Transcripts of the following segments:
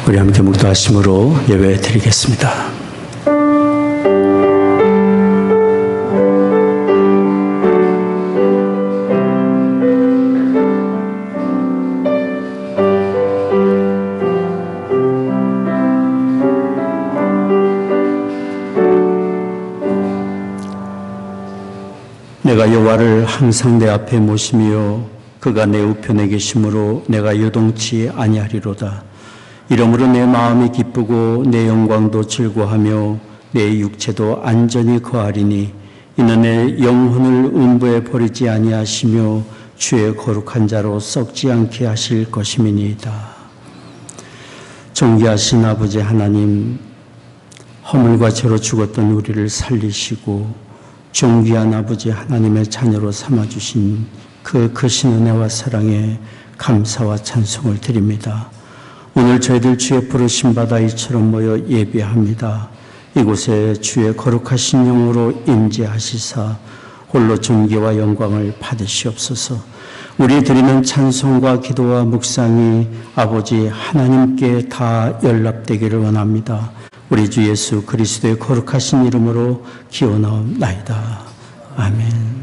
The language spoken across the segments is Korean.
우리 함께 묵도하심으로 예배 드리겠습니다. 내가 여호와를 항상 내 앞에 모시며 그가 내 우편에 계심으로 내가 요동치 아니하리로다. 이러므로 내 마음이 기쁘고 내 영광도 즐거워하며 내 육체도 안전히 거하리니 이는 내 영혼을 음부에 버리지 아니하시며 주의 거룩한 자로 썩지 않게 하실 것임이니이다. 존귀하신 아버지 하나님, 허물과 죄로 죽었던 우리를 살리시고 존귀한 아버지 하나님의 자녀로 삼아주신 그 크신 은혜와 사랑에 감사와 찬송을 드립니다. 오늘 저희들 주의 부르심 받아 이처럼 모여 예배합니다. 이곳에 주의 거룩하신 영으로 임재하시사 홀로 존귀와 영광을 받으시옵소서. 우리 드리는 찬송과 기도와 묵상이 아버지 하나님께 다 연락되기를 원합니다. 우리 주 예수 그리스도의 거룩하신 이름으로 기원하옵나이다. 아멘.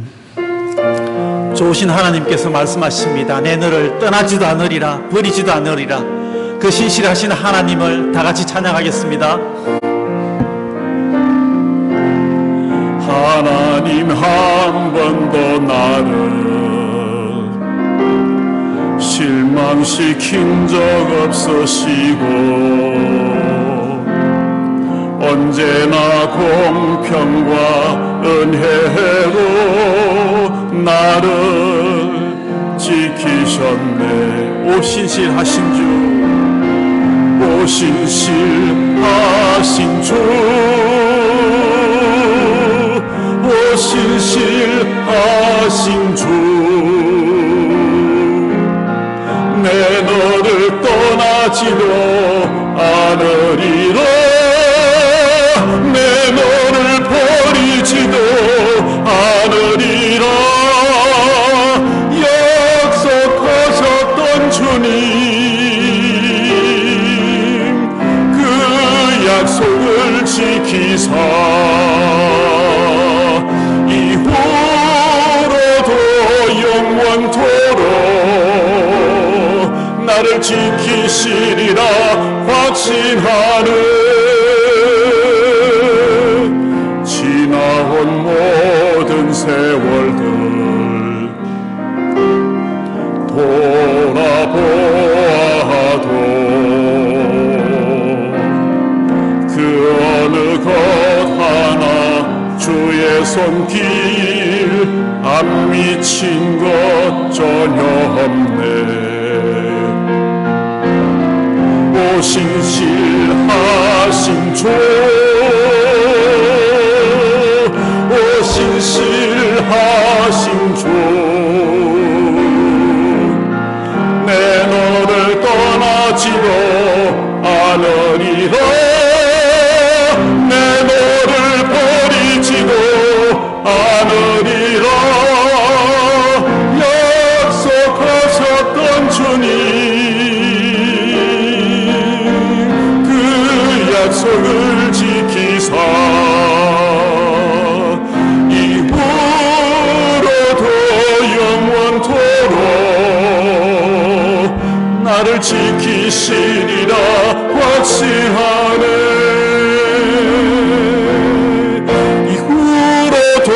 좋으신 하나님께서 말씀하십니다. 내 너를 떠나지도 않으리라, 버리지도 않으리라. 그 신실하신 하나님을 다 같이 찬양하겠습니다. 하나님 한 번도 나를 실망시킨 적 없으시고 언제나 공평과 은혜로 나를 지키셨네. 오 신실하신 주, 오 신실하신 주, 오 신실하신 주, 내 너를 떠나지도 않으리라. 내 너를 버리지도 않으리라. 약속하셨던 주님, 그 약속을 지키사 이후로도 영원토록 나를 지키시리라 확신하는 지나온 모든 세월들 돌아보아도 그 어느 것 하나 주의 손길 안 미친 것 전혀 없네. 오 신실하신 주, 오 신실하신 주, 내 너를 떠나지도 않으리라. 내 너를 버리지도 않으리라. 약속하셨던 주님, 그 약속을 지키사 이후로도 영원토록 나를 지키시리라 확신하네. 이후로도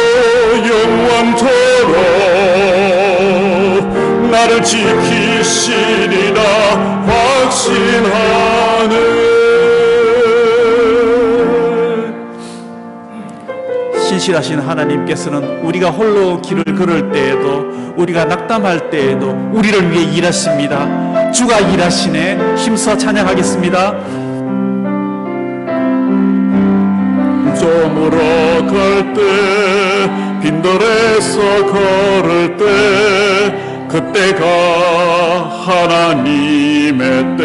영원토록 나를 지키시리라 확신하네. 신실하신 하나님께서는 우리가 홀로 길을 걸을 때에도, 우리가 낙담할 때에도 우리를 위해 일하십니다. 주가 일하시네. 힘써 찬양하겠습니다. 점으로 걸 때, 빈들에서 걸을 때, 그때가 하나님의 때.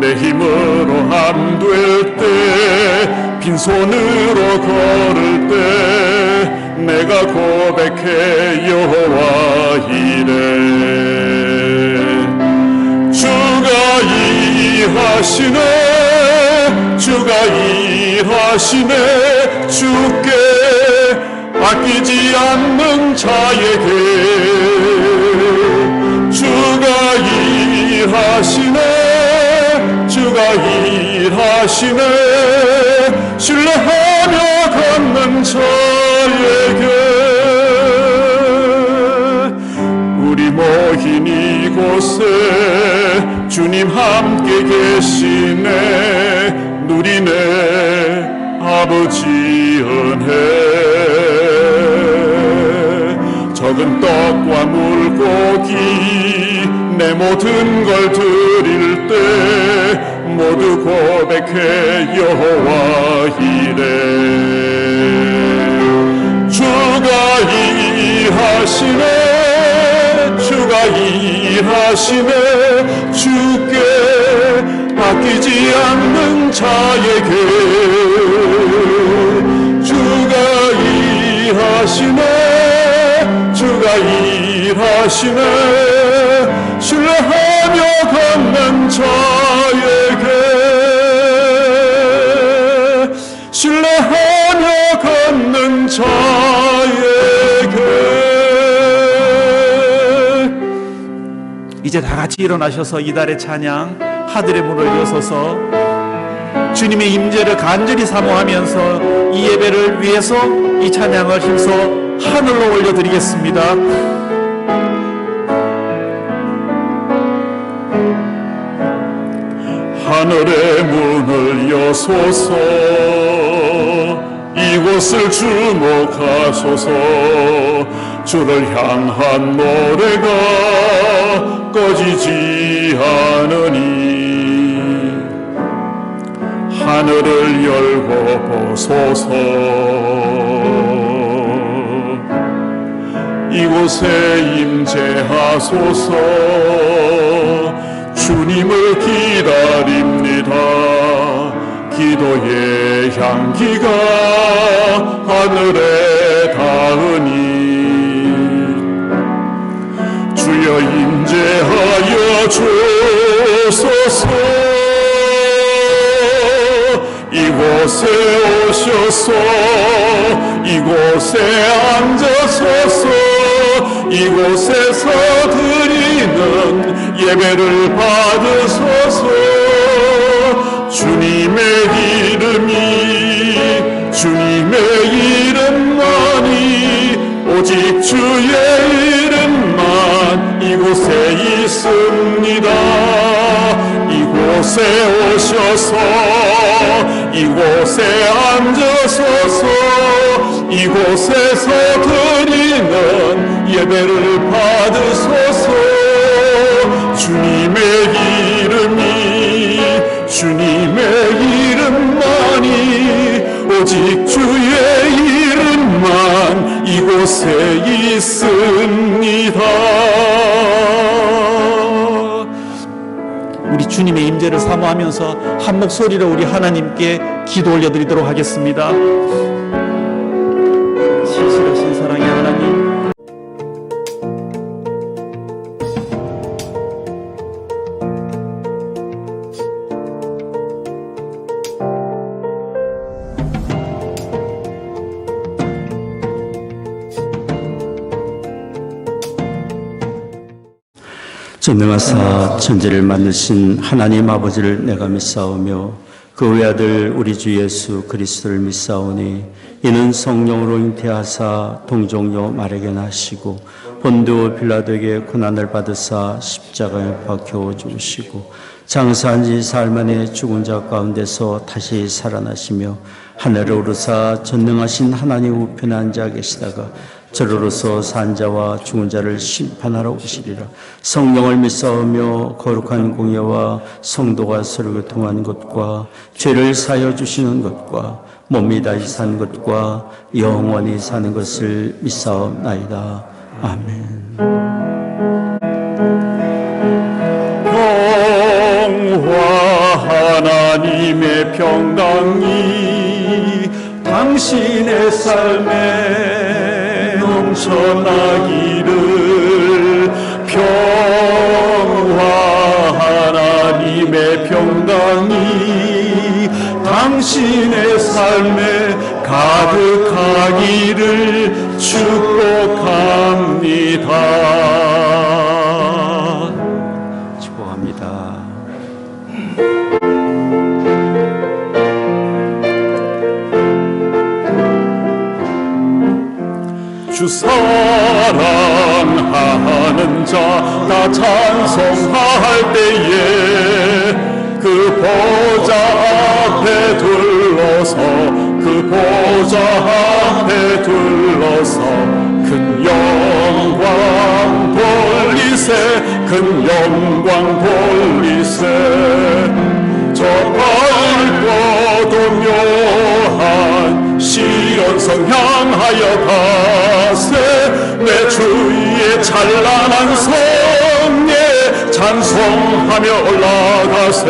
내 힘으로 안 될 때, 빈손으로 걸을 때, 내가 고백해 여호와 이래. 주 일하시네 주가 일하시네 주께 아끼지 않는 자에게 주가 일하시네 주가 일하시네 신뢰하며 걷는 자에게 우리 모인 이곳에 주님 함께 계시네 누리네 아버지 은혜 적은 떡과 물고기 내 모든 걸 드릴 때 모두 고백해 여호와 이래 주가 일하시네 주가 일하시네 주께 아끼지 않는 자에게 주가 일하시네 주가 일하시네 신뢰하며 걷는 자에게 신뢰하며 걷는 자에게 이제 다 같이 일어나셔서 이달의 찬양 하늘의 문을 여서서 주님의 임재를 간절히 사모하면서 이 예배를 위해서 이 찬양을 힘써 하늘로 올려드리겠습니다. 하늘의 문을 여소서 이곳을 주목하소서 주를 향한 노래가 꺼지지 않으니 하늘을 열고 보소서 이곳에 임재하소서 주님을 기다립니다. 기도의 향기가 하늘에 닿으니 주여 임재하여 주소서 이곳에 오셔서 이곳에 앉아서서 이곳에서 드리는 예배를 받으소서 주님의 이름만이 오직 주의 이름만 이곳에 있습니다. 이곳에 오셔서 이곳에 앉아서서 이곳에서 드리는 예배를 받으소서 주님의 이름만이 오직 주의 이름만 이곳에 있습니다. 우리 주님의 임재를 사모하면서 한 목소리로 우리 하나님께 기도 올려드리도록 하겠습니다. 신실하신 사랑의 하나님, 전능하사 천지를 만드신 하나님 아버지를 내가 믿사오며 그 외아들 우리 주 예수 그리스도를 믿사오니 이는 성령으로 잉태하사 동정녀 마리아에게 나시고 본디오 빌라도에게 고난을 받으사 십자가에 박혀 죽으시고 장사한 지 사흘 만에 죽은 자 가운데서 다시 살아나시며 하늘에 오르사 전능하신 하나님 우편에 앉아 계시다가 저로서 산 자와 죽은 자를 심판하러 오시리라. 성령을 믿사오며 거룩한 공예와 성도가 서로 교통하는 것과 죄를 사하여 주시는 것과 몸이 다시 사는 것과 영원히 사는 것을 믿사옵나이다. 아멘. 평화 하나님의 평강이 당신의 삶에 넘쳐나기를 평화 하나님의 평강 평강이 당신의 삶에 가득하기를 축복합니다. 축복합니다. 주 사랑하는 자 다 찬송할 때에 그 보좌 앞에 둘러서 그 보좌 앞에 둘러서 큰 영광 돌리세 큰 영광 돌리세 저 밝고도 묘한 시온성 향하여 가세 내 주의 찬란한 성에 찬송하며 올라가세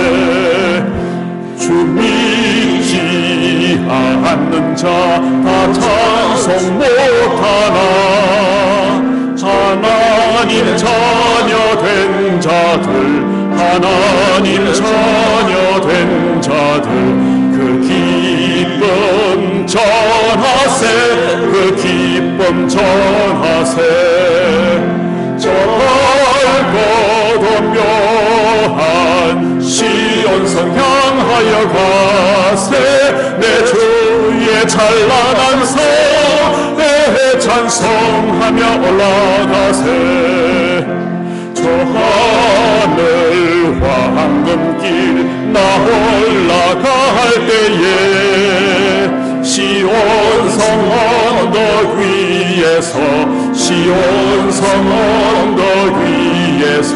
주 믿지 않는 자 다 찬송 못하나 하나님 자녀 된 자들 하나님 자녀 된 자들 그 기쁨 전하세 그 기쁨 전하세 저 밝고도 묘한 시온성 향하여 가세 내 주의 찬란한 성에 찬송하며 올라가세 저 하늘 황금길 나 올라갈 때에 시온성 언덕 위에서 시온성 언덕 위에서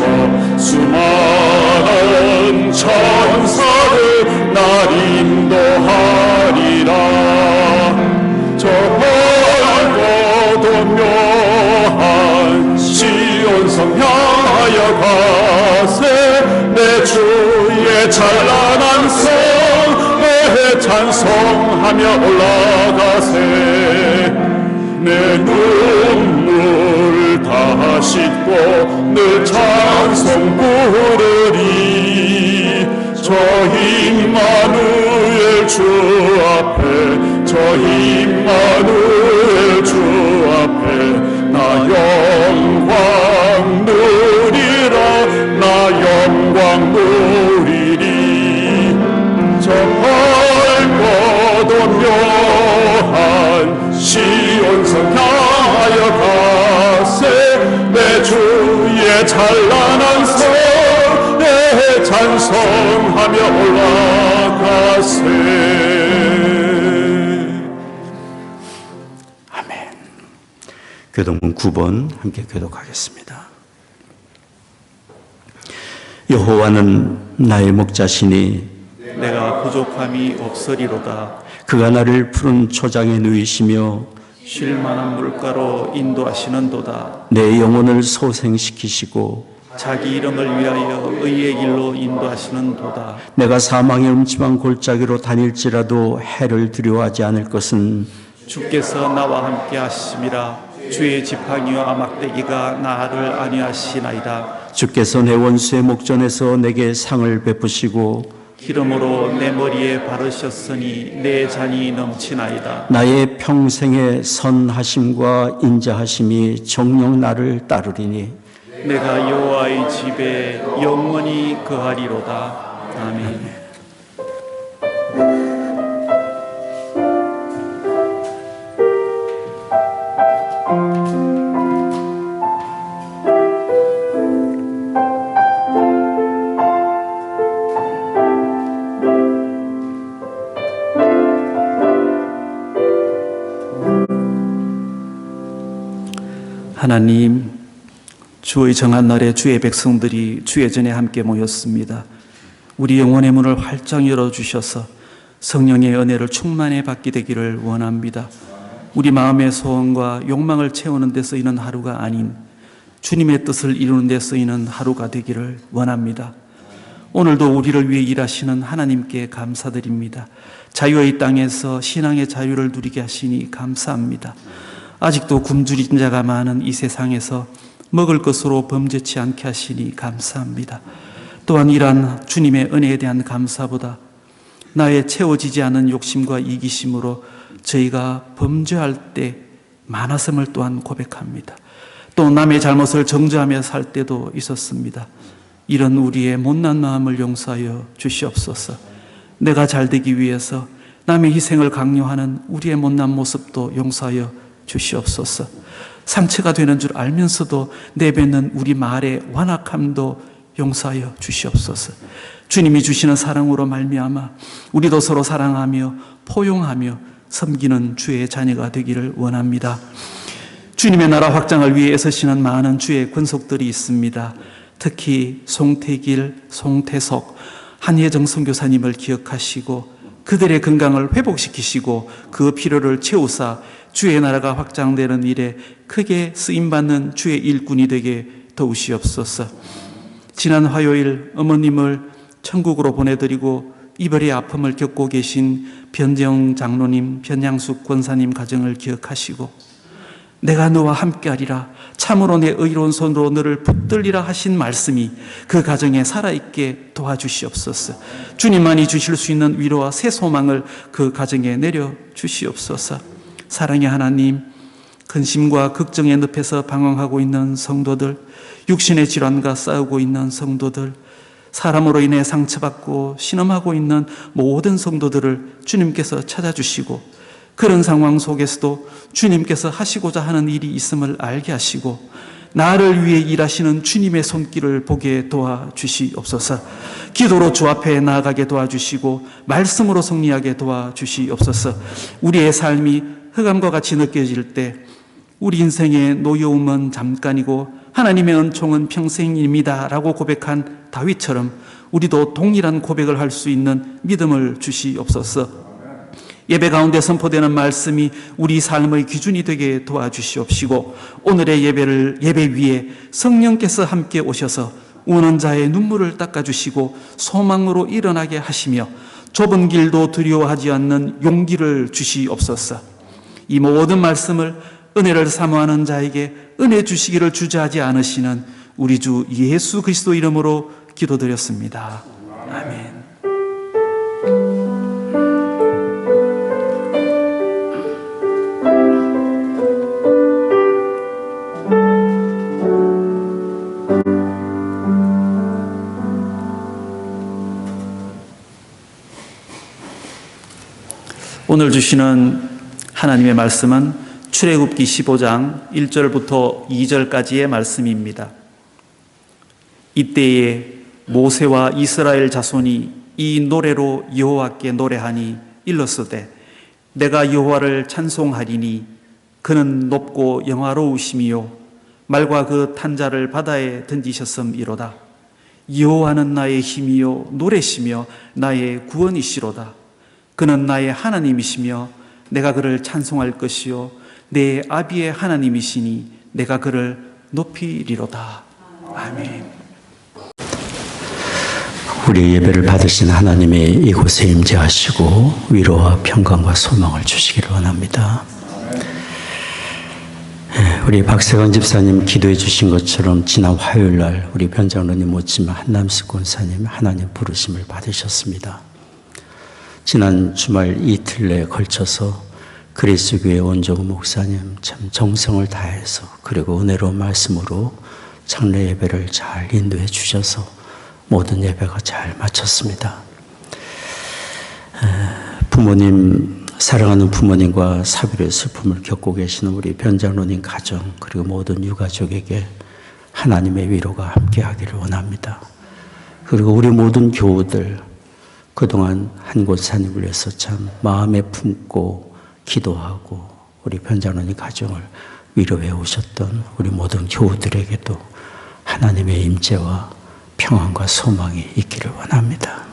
수많은 천사들 날 인도하리라 저 밝고도 묘한 시온성 향하여 가세 내 주의 찬란한 성에 찬송하며 올라가세 내 눈물 다 씻고 늘 찬송 부르리 저 임마누엘 주 앞에 저 임마누엘 주 앞에 나 영광 누리라 나 영광 누리리 저 밝고도 묘한 시온성 향하여 가세 내 주의 찬란한 성에 찬송하며 올라가세. 아멘. 교독문 9번 함께 교독하겠습니다. 여호와는 나의 목자시니 내가 부족함이 없으리로다. 그가 나를 푸른 초장에 누이시며 쉴 만한 물가로 인도하시는도다. 내 영혼을 소생시키시고 자기 이름을 위하여 의의 길로 인도하시는도다. 내가 사망의 음침한 골짜기로 다닐지라도 해를 두려워하지 않을 것은 주께서 나와 함께 하심이라. 주의 지팡이와 막대기가 나를 안위하시나이다. 주께서 내 원수의 목전에서 내게 상을 베푸시고 기름으로 내 머리에 바르셨으니 내 잔이 넘치나이다. 나의 평생의 선하심과 인자하심이 정녕 나를 따르리니 내가 여호와의 집에 영원히 거하리로다. 아멘. 하나님, 주의 정한 날에 주의 백성들이 주의 전에 함께 모였습니다. 우리 영혼의 문을 활짝 열어주셔서 성령의 은혜를 충만히 받게 되기를 원합니다. 우리 마음의 소원과 욕망을 채우는 데 쓰이는 하루가 아닌 주님의 뜻을 이루는 데 쓰이는 하루가 되기를 원합니다. 오늘도 우리를 위해 일하시는 하나님께 감사드립니다. 자유의 땅에서 신앙의 자유를 누리게 하시니 감사합니다. 아직도 굶주린 자가 많은 이 세상에서 먹을 것으로 범죄치 않게 하시니 감사합니다. 또한 이러한 주님의 은혜에 대한 감사보다 나의 채워지지 않은 욕심과 이기심으로 저희가 범죄할 때 많았음을 또한 고백합니다. 또 남의 잘못을 정죄하며 살 때도 있었습니다. 이런 우리의 못난 마음을 용서하여 주시옵소서. 내가 잘되기 위해서 남의 희생을 강요하는 우리의 못난 모습도 용서하여 주시옵소서. 상처가 되는 줄 알면서도 내뱉는 우리 말의 완악함도 용서하여 주시옵소서. 주님이 주시는 사랑으로 말미암아 우리도 서로 사랑하며 포용하며 섬기는 주의 자녀가 되기를 원합니다. 주님의 나라 확장을 위해 애쓰시는 많은 주의 권속들이 있습니다. 특히 송태길, 송태석, 한혜정 선교사님을 기억하시고 그들의 건강을 회복시키시고 그 필요를 채우사 주의 나라가 확장되는 일에 크게 쓰임받는 주의 일꾼이 되게 도우시옵소서. 지난 화요일 어머님을 천국으로 보내드리고 이별의 아픔을 겪고 계신 변정 장로님, 변양숙 권사님 가정을 기억하시고 내가 너와 함께하리라 참으로 내 의로운 손으로 너를 붙들리라 하신 말씀이 그 가정에 살아있게 도와주시옵소서. 주님만이 주실 수 있는 위로와 새 소망을 그 가정에 내려주시옵소서. 사랑의 하나님, 근심과 걱정의 늪에서 방황하고 있는 성도들, 육신의 질환과 싸우고 있는 성도들, 사람으로 인해 상처받고 신음하고 있는 모든 성도들을 주님께서 찾아주시고 그런 상황 속에서도 주님께서 하시고자 하는 일이 있음을 알게 하시고 나를 위해 일하시는 주님의 손길을 보게 도와주시옵소서. 기도로 주 앞에 나아가게 도와주시고 말씀으로 승리하게 도와주시옵소서. 우리의 삶이 흑암과 같이 느껴질 때 우리 인생의 노여움은 잠깐이고 하나님의 은총은 평생입니다 라고 고백한 다윗처럼 우리도 동일한 고백을 할 수 있는 믿음을 주시옵소서. 예배 가운데 선포되는 말씀이 우리 삶의 기준이 되게 도와주시옵시고 오늘의 예배 위에 성령께서 함께 오셔서 우는 자의 눈물을 닦아주시고 소망으로 일어나게 하시며 좁은 길도 두려워하지 않는 용기를 주시옵소서. 이 모든 말씀을 은혜를 사모하는 자에게 은혜 주시기를 주저하지 않으시는 우리 주 예수 그리스도 이름으로 기도드렸습니다. 아멘. 오늘 주시는 하나님의 말씀은 출애굽기 15장 1절부터 2절까지의 말씀입니다. 이때에 모세와 이스라엘 자손이 이 노래로 여호와께 노래하니 일렀으되 내가 여호와를 찬송하리니 그는 높고 영화로우시미요 말과 그 탄자를 바다에 던지셨음이로다. 여호와는 나의 힘이요 노래시며 나의 구원이시로다. 그는 나의 하나님이시며 내가 그를 찬송할 것이요 내 아비의 하나님이시니 내가 그를 높이리로다. 아멘. 우리 예배를 받으신 하나님이 이곳에 임재하시고 위로와 평강과 소망을 주시기를 원합니다. 우리 박세관 집사님 기도해 주신 것처럼 지난 화요일 날 우리 변장로님 못지만 한남숙 권사님 하나님 부르심을 받으셨습니다. 지난 주말 이틀에 걸쳐서 그리스도교회 원종우 목사님 참 정성을 다해서 그리고 은혜로운 말씀으로 장례 예배를 잘 인도해 주셔서 모든 예배가 잘 마쳤습니다. 부모님, 사랑하는 부모님과 사별의 슬픔을 겪고 계시는 우리 변장로님 가정 그리고 모든 유가족에게 하나님의 위로가 함께하기를 원합니다. 그리고 우리 모든 교우들 그동안 한곳산님을 위해서 참 마음에 품고 기도하고 우리 변장로님 가정을 위로해 오셨던 우리 모든 교우들에게도 하나님의 임재와 평안과 소망이 있기를 원합니다.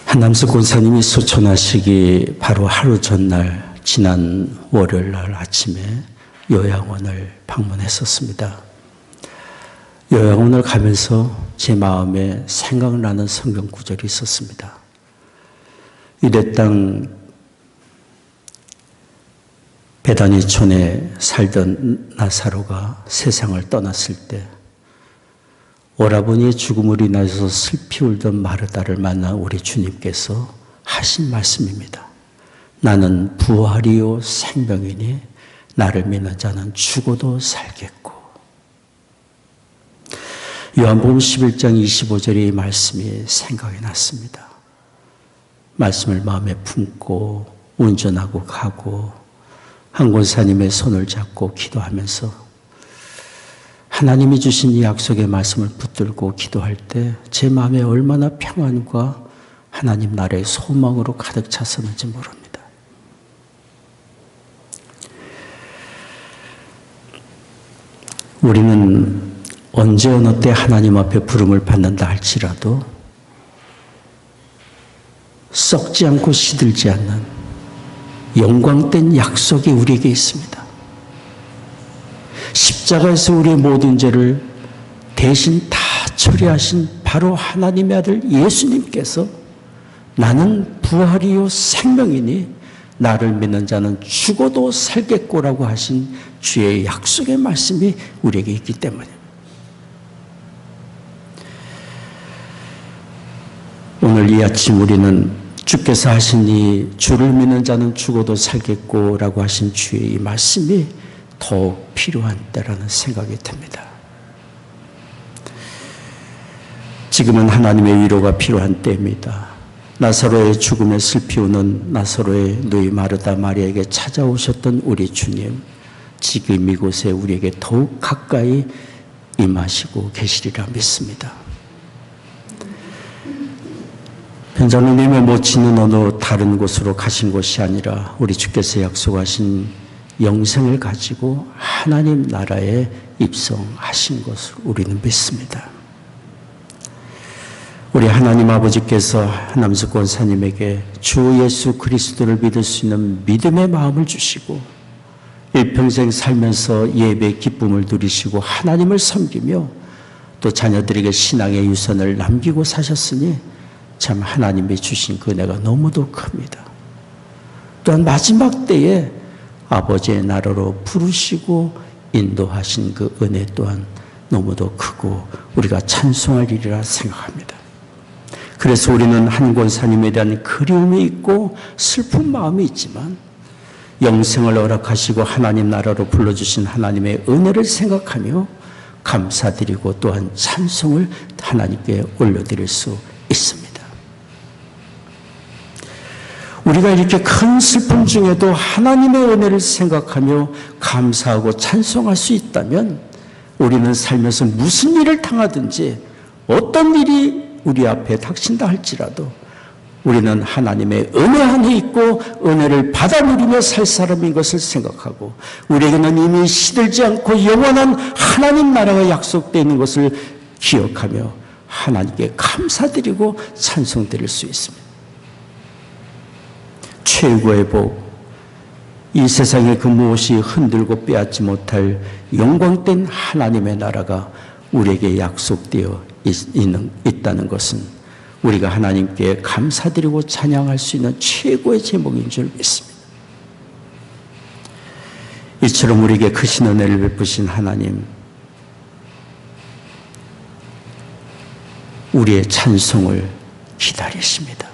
한남숙 권사님이 소천하시기 바로 하루 전날 지난 월요일 날 아침에 요양원을 방문했었습니다. 요양원을 가면서 제 마음에 생각나는 성경 구절이 있었습니다. 유대 땅 베다니촌에 살던 나사로가 세상을 떠났을 때 오라버니의 죽음으로 인하여서 슬피 울던 마르다를 만난 우리 주님께서 하신 말씀입니다. 나는 부활이요 생명이니 나를 믿는 자는 죽어도 살겠고. 요한복음 11장 25절의 말씀이 생각이 났습니다. 말씀을 마음에 품고 운전하고 가고 한 권사님의 손을 잡고 기도하면서 하나님이 주신 이 약속의 말씀을 붙들고 기도할 때 제 마음에 얼마나 평안과 하나님 나라의 소망으로 가득 찼었는지 모릅니다. 우리는 언제 어느 때 하나님 앞에 부름을 받는다 할지라도 썩지 않고 시들지 않는 영광된 약속이 우리에게 있습니다. 십자가에서 우리의 모든 죄를 대신 다 처리하신 바로 하나님의 아들 예수님께서 나는 부활이요 생명이니 나를 믿는 자는 죽어도 살겠고라고 하신 주의 약속의 말씀이 우리에게 있기 때문입니다. 오늘 이 아침 우리는 주께서 하신 이 주를 믿는 자는 죽어도 살겠고라고 하신 주의 이 말씀이 더욱 필요한 때라는 생각이 듭니다. 지금은 하나님의 위로가 필요한 때입니다. 나사로의 죽음에 슬피 우는 나사로의 누이 마르다 마리아에게 찾아오셨던 우리 주님, 지금 이곳에 우리에게 더욱 가까이 임하시고 계시리라 믿습니다. 변장로님의 모친은 어느 다른 곳으로 가신 것이 아니라 우리 주께서 약속하신 영생을 가지고 하나님 나라에 입성하신 것을 우리는 믿습니다. 우리 하나님 아버지께서 한남숙 권사님에게 주 예수 그리스도를 믿을 수 있는 믿음의 마음을 주시고 일평생 살면서 예배의 기쁨을 누리시고 하나님을 섬기며 또 자녀들에게 신앙의 유산을 남기고 사셨으니 참 하나님이 주신 그 은혜가 너무도 큽니다. 또한 마지막 때에 아버지의 나라로 부르시고 인도하신 그 은혜 또한 너무도 크고 우리가 찬송할 일이라 생각합니다. 그래서 우리는 한 권사님에 대한 그리움이 있고 슬픈 마음이 있지만 영생을 허락하시고 하나님 나라로 불러주신 하나님의 은혜를 생각하며 감사드리고 또한 찬송을 하나님께 올려드릴 수 있습니다. 우리가 이렇게 큰 슬픔 중에도 하나님의 은혜를 생각하며 감사하고 찬송할 수 있다면 우리는 살면서 무슨 일을 당하든지 어떤 일이 우리 앞에 닥친다 할지라도 우리는 하나님의 은혜 안에 있고 은혜를 받아 누리며 살 사람인 것을 생각하고 우리에게는 이미 시들지 않고 영원한 하나님 나라가 약속되어 있는 것을 기억하며 하나님께 감사드리고 찬송드릴 수 있습니다. 최고의 복, 이 세상에 그 무엇이 흔들고 빼앗지 못할 영광된 하나님의 나라가 우리에게 약속되어 있다는 것은 우리가 하나님께 감사드리고 찬양할 수 있는 최고의 제목인 줄 믿습니다. 이처럼 우리에게 크신 은혜를 베푸신 하나님, 우리의 찬송을 기다리십니다.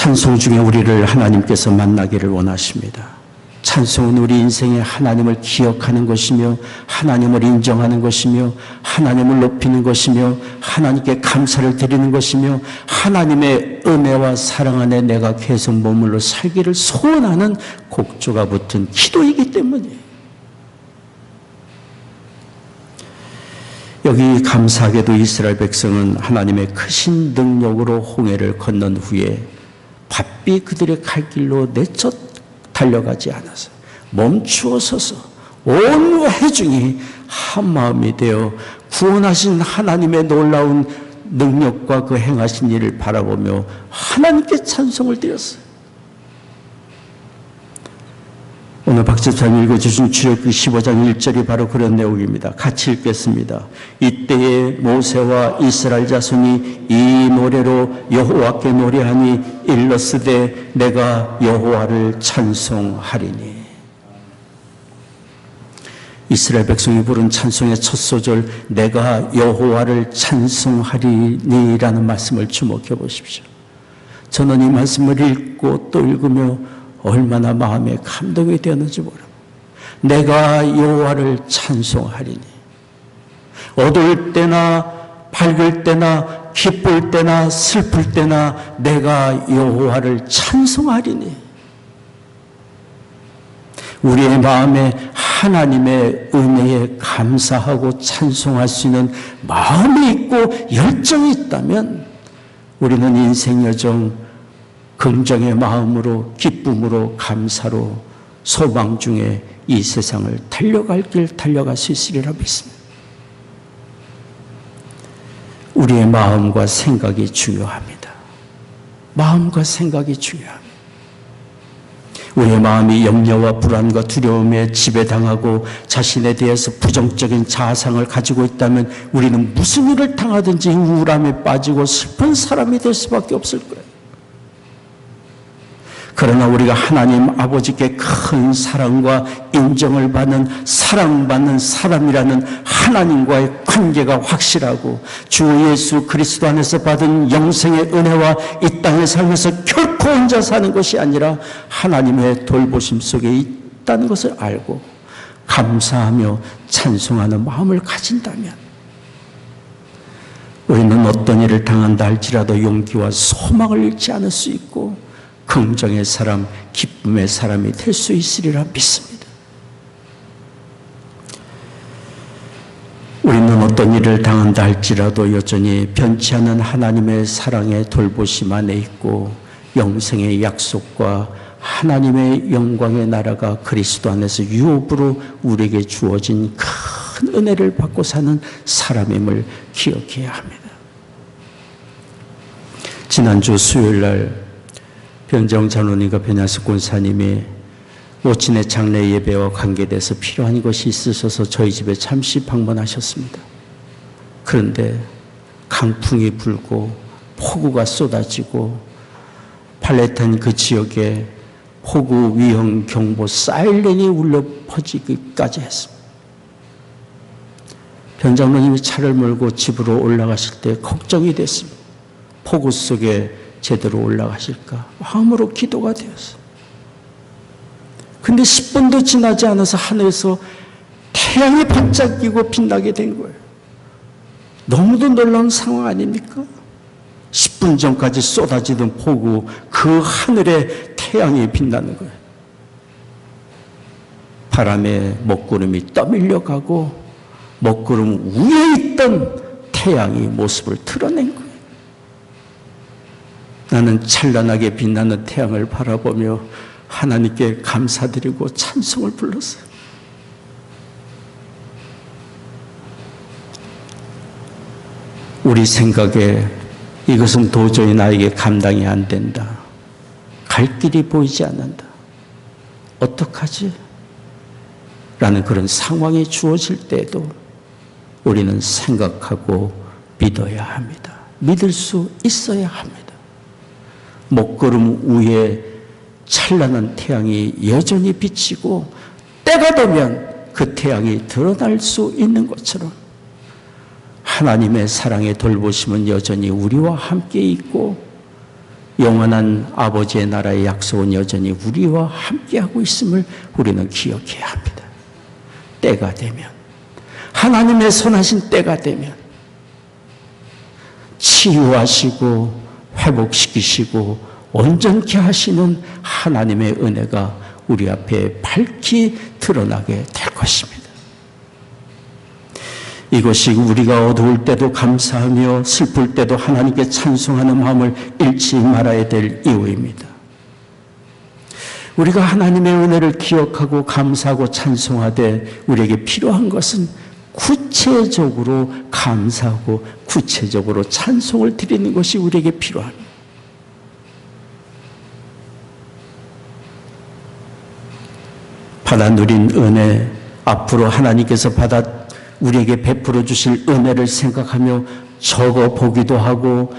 찬송 중에 우리를 하나님께서 만나기를 원하십니다. 찬송은 우리 인생에 하나님을 기억하는 것이며 하나님을 인정하는 것이며 하나님을 높이는 것이며 하나님께 감사를 드리는 것이며 하나님의 은혜와 사랑 안에 내가 계속 머물러 살기를 소원하는 곡조가 붙은 기도이기 때문이에요. 여기 감사하게도 이스라엘 백성은 하나님의 크신 능력으로 홍해를 건넌 후에 바삐 그들의 갈 길로 내쳐 달려가지 않아서 멈추어 서서 온 회중이 한마음이 되어 구원하신 하나님의 놀라운 능력과 그 행하신 일을 바라보며 하나님께 찬송을 드렸어요. 오늘 박 집사님 읽어주신 출애굽기 15장 1절이 바로 그런 내용입니다. 같이 읽겠습니다. 이때에 모세와 이스라엘 자손이 이 노래로 여호와께 노래하니 일러스되 내가 여호와를 찬송하리니. 이스라엘 백성이 부른 찬송의 첫 소절, 내가 여호와를 찬송하리니라는 말씀을 주목해 보십시오. 저는 이 말씀을 읽고 또 읽으며 얼마나 마음에 감동이 되었는지 모릅니다. 내가 여호와를 찬송하리니. 어두울 때나 밝을 때나 기쁠 때나 슬플 때나 내가 여호와를 찬송하리니. 우리의 마음에 하나님의 은혜에 감사하고 찬송할 수 있는 마음이 있고 열정이 있다면 우리는 인생 여정 긍정의 마음으로 기쁨으로 감사로 소망 중에 이 세상을 달려갈 길 달려갈 수 있으리라 믿습니다. 우리의 마음과 생각이 중요합니다. 마음과 생각이 중요합니다. 우리의 마음이 염려와 불안과 두려움에 지배당하고 자신에 대해서 부정적인 자아상을 가지고 있다면 우리는 무슨 일을 당하든지 우울함에 빠지고 슬픈 사람이 될 수밖에 없을 거예요. 그러나 우리가 하나님 아버지께 큰 사랑과 인정을 받는 사랑받는 사람이라는 하나님과의 관계가 확실하고 주 예수 그리스도 안에서 받은 영생의 은혜와 이 땅의 삶에서 결코 혼자 사는 것이 아니라 하나님의 돌보심 속에 있다는 것을 알고 감사하며 찬송하는 마음을 가진다면 우리는 어떤 일을 당한다 할지라도 용기와 소망을 잃지 않을 수 있고 긍정의 사람, 기쁨의 사람이 될 수 있으리라 믿습니다. 우리는 어떤 일을 당한다 할지라도 여전히 변치 않는 하나님의 사랑의 돌보심 안에 있고 영생의 약속과 하나님의 영광의 나라가 그리스도 안에서 유업으로 우리에게 주어진 큰 은혜를 받고 사는 사람임을 기억해야 합니다. 지난주 수요일 날 변정 장로님과 변야숙 권사님이 모친의 장례 예배와 관계돼서 필요한 것이 있으셔서 저희 집에 잠시 방문하셨습니다. 그런데 강풍이 불고 폭우가 쏟아지고 팔레탄 그 지역에 폭우 위험 경보 사이렌이 울려 퍼지기까지 했습니다. 변 장로님이 차를 몰고 집으로 올라가실 때 걱정이 됐습니다. 폭우 속에 제대로 올라가실까 마음으로 기도가 되었어요. 근데 10분도 지나지 않아서 하늘에서 태양이 반짝이고 빛나게 된 거예요. 너무도 놀라운 상황 아닙니까? 10분 전까지 쏟아지던 폭우, 그 하늘에 태양이 빛나는 거예요. 바람에 먹구름이 떠밀려 가고 먹구름 위에 있던 태양이 모습을 드러낸 거예요. 나는 찬란하게 빛나는 태양을 바라보며 하나님께 감사드리고 찬송을 불렀어요. 우리 생각에 이것은 도저히 나에게 감당이 안 된다. 갈 길이 보이지 않는다. 어떡하지? 라는 그런 상황이 주어질 때에도 우리는 생각하고 믿어야 합니다. 믿을 수 있어야 합니다. 먹구름 위에 찬란한 태양이 여전히 비치고 때가 되면 그 태양이 드러날 수 있는 것처럼 하나님의 사랑의 돌보심은 여전히 우리와 함께 있고 영원한 아버지의 나라의 약속은 여전히 우리와 함께하고 있음을 우리는 기억해야 합니다. 때가 되면 하나님의 선하신 때가 되면 치유하시고 회복시키시고 온전케 하시는 하나님의 은혜가 우리 앞에 밝히 드러나게 될 것입니다. 이것이 우리가 어두울 때도 감사하며 슬플 때도 하나님께 찬송하는 마음을 잃지 말아야 될 이유입니다. 우리가 하나님의 은혜를 기억하고 감사하고 찬송하되 우리에게 필요한 것은 구체적으로 감사하고 구체적으로 찬송을 드리는 것이 우리에게 필요합니다. 받아 누린 은혜, 앞으로 하나님께서 받아 우리에게 베풀어 주실 은혜를 생각하며 적어 보기도 하고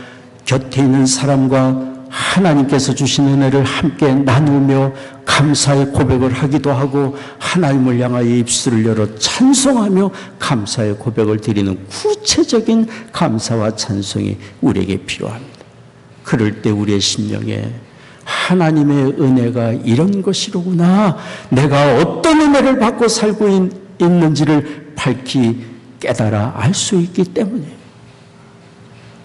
곁에 있는 사람과 하나님께서 주신 은혜를 함께 나누며 감사의 고백을 하기도 하고 하나님을 향하여 입술을 열어 찬송하며 감사의 고백을 드리는 구체적인 감사와 찬송이 우리에게 필요합니다. 그럴 때 우리의 심령에 하나님의 은혜가 이런 것이로구나, 내가 어떤 은혜를 받고 살고 있는지를 밝히 깨달아 알 수 있기 때문에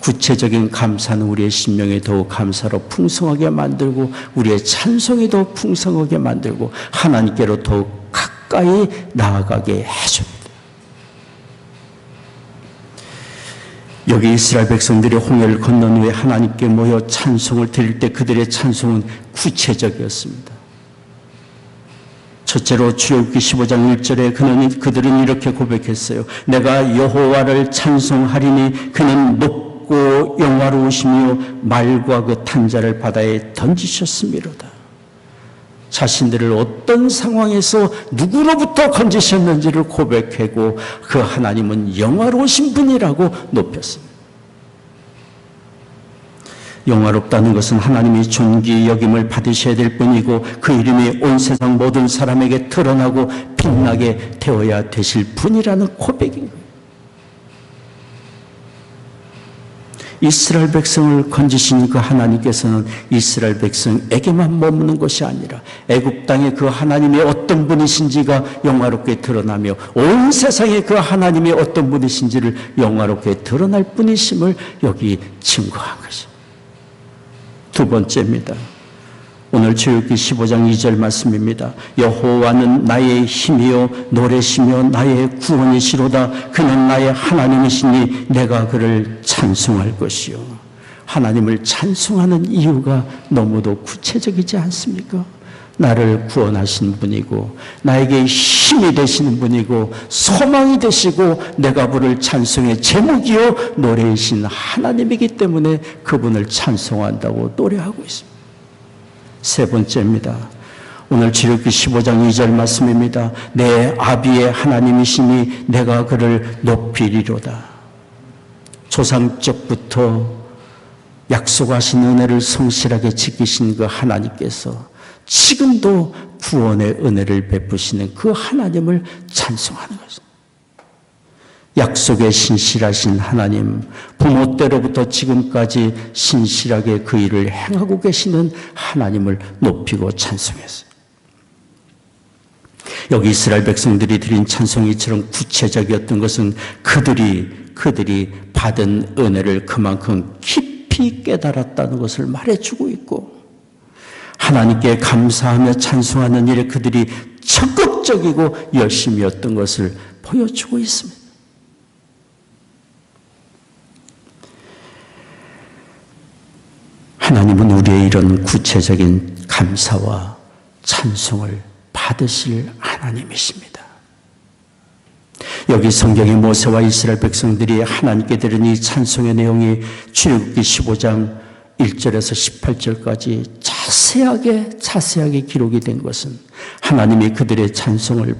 구체적인 감사는 우리의 심령에 더욱 감사로 풍성하게 만들고 우리의 찬송이 더욱 풍성하게 만들고 하나님께로 더욱 가까이 나아가게 해줍니다. 여기 이스라엘 백성들이 홍해를 건넌 후에 하나님께 모여 찬송을 드릴 때 그들의 찬송은 구체적이었습니다. 첫째로 출애굽기 15장 1절에 그들은 이렇게 고백했어요. 내가 여호와를 찬송하리니 그는 높고 영화로우시며 말과 그 탄자를 바다에 던지셨음이로다. 자신들을 어떤 상황에서 누구로부터 건지셨는지를 고백하고 그 하나님은 영화로우신 분이라고 높였습니다. 영화롭다는 것은 하나님이 존귀 여김을 받으셔야 될 뿐이고 그 이름이 온 세상 모든 사람에게 드러나고 빛나게 되어야 되실 분이라는 고백인 거예요. 이스라엘 백성을 건지신 그 하나님께서는 이스라엘 백성에게만 머무는 것이 아니라 애굽 땅에 그 하나님이 어떤 분이신지가 영화롭게 드러나며 온 세상에 그 하나님이 어떤 분이신지를 영화롭게 드러날 분이심을 여기 증거한 것입니다. 두 번째입니다. 오늘 출애굽기 15장 2절 말씀입니다. 여호와는 나의 힘이요 노래시며 나의 구원이시로다. 그는 나의 하나님이시니 내가 그를 찬송할 것이요. 하나님을 찬송하는 이유가 너무도 구체적이지 않습니까? 나를 구원하신 분이고 나에게 힘이 되시는 분이고 소망이 되시고 내가 부를 찬송의 제목이요 노래이신 하나님이기 때문에 그분을 찬송한다고 노래하고 있습니다. 세 번째입니다. 오늘 출애굽기 15장 2절 말씀입니다. 내 아비의 하나님이시니 내가 그를 높이리로다. 조상적부터 약속하신 은혜를 성실하게 지키신 그 하나님께서 지금도 구원의 은혜를 베푸시는 그 하나님을 찬송하는 것입니다. 약속에 신실하신 하나님, 부모 때로부터 지금까지 신실하게 그 일을 행하고 계시는 하나님을 높이고 찬송했어요. 여기 이스라엘 백성들이 드린 찬송이처럼 구체적이었던 것은 그들이 받은 은혜를 그만큼 깊이 깨달았다는 것을 말해주고 있고 하나님께 감사하며 찬송하는 일에 그들이 적극적이고 열심이었던 것을 보여주고 있습니다. 하나님은 우리의 이런 구체적인 감사와 찬송을 받으실 하나님이십니다. 여기 성경의 모세와 이스라엘 백성들이 하나님께 드린 이 찬송의 내용이 출애굽기 15장 1절에서 18절까지 자세하게 기록이 된 것은 하나님이 그들의 찬송을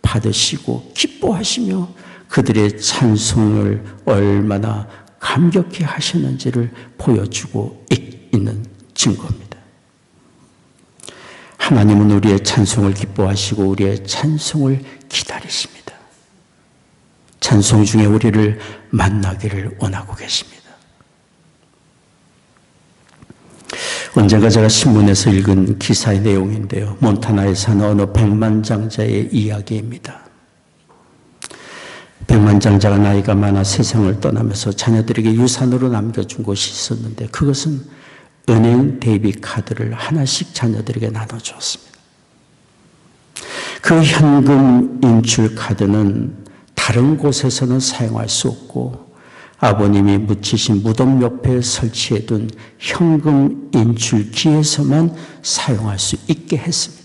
받으시고 기뻐하시며 그들의 찬송을 얼마나 감격히 하셨는지를 보여주고 있는 증거입니다. 하나님은 우리의 찬송을 기뻐하시고 우리의 찬송을 기다리십니다. 찬송 중에 우리를 만나기를 원하고 계십니다. 언젠가 제가 신문에서 읽은 기사의 내용인데요. 몬타나에 사는 어느 백만장자의 이야기입니다. 백만장자가 나이가 많아 세상을 떠나면서 자녀들에게 유산으로 남겨준 곳이 있었는데 그것은 은행 데이비 카드를 하나씩 자녀들에게 나눠주었습니다. 그 현금 인출 카드는 다른 곳에서는 사용할 수 없고 아버님이 묻히신 무덤 옆에 설치해둔 현금 인출기에서만 사용할 수 있게 했습니다.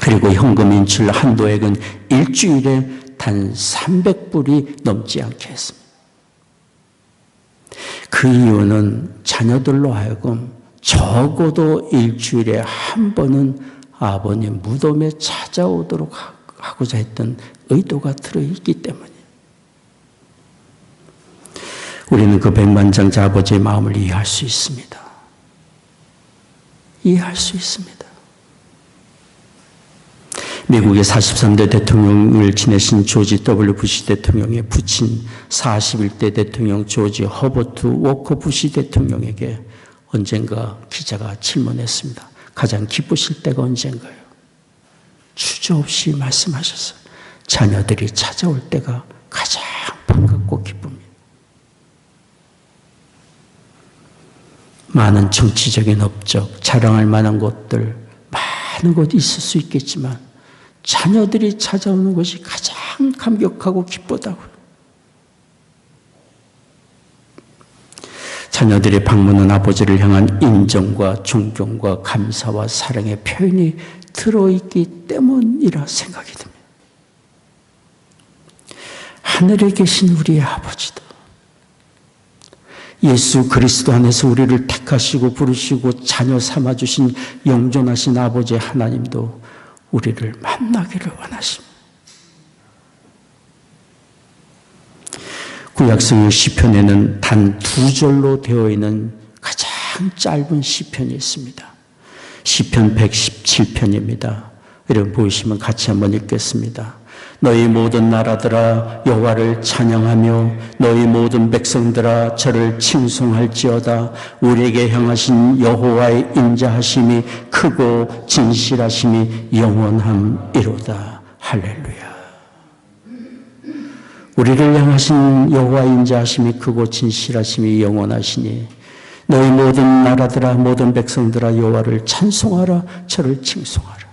그리고 현금 인출 한도액은 일주일에 단 300불이 넘지 않게 했습니다. 그 이유는 자녀들로 하여금 적어도 일주일에 한 번은 아버님 무덤에 찾아오도록 하고자 했던 의도가 들어있기 때문이에요. 우리는 그 백만장자 아버지의 마음을 이해할 수 있습니다. 이해할 수 있습니다. 미국의 43대 대통령을 지내신 조지 W. 부시 대통령의 부친 41대 대통령 조지 허버트 워커 부시 대통령에게 언젠가 기자가 질문했습니다. 가장 기쁘실 때가 언젠가요? 주저없이 말씀하셨어요. 자녀들이 찾아올 때가 가장 반갑고 기쁩니다. 많은 정치적인 업적, 자랑할 만한 것들, 많은 것이 있을 수 있겠지만 자녀들이 찾아오는 것이 가장 감격하고 기쁘다고요. 자녀들의 방문은 아버지를 향한 인정과 존경과 감사와 사랑의 표현이 들어있기 때문이라 생각이 듭니다. 하늘에 계신 우리의 아버지도 예수 그리스도 안에서 우리를 택하시고 부르시고 자녀 삼아주신 영존하신 아버지 하나님도 우리를 만나기를 원하십니다. 구약성의 시편에는 단 2절로 되어 있는 가장 짧은 시편이 있습니다. 시편 117편입니다. 여러분 보시면 같이 한번 읽겠습니다. 너희 모든 나라들아 여호와를 찬양하며 너희 모든 백성들아 저를 칭송할지어다. 우리에게 향하신 여호와의 인자하심이 크고 진실하심이 영원함이로다. 할렐루야. 우리를 향하신 여호와의 인자하심이 크고 진실하심이 영원하시니 너희 모든 나라들아 모든 백성들아 여호와를 찬송하라. 저를 칭송하라.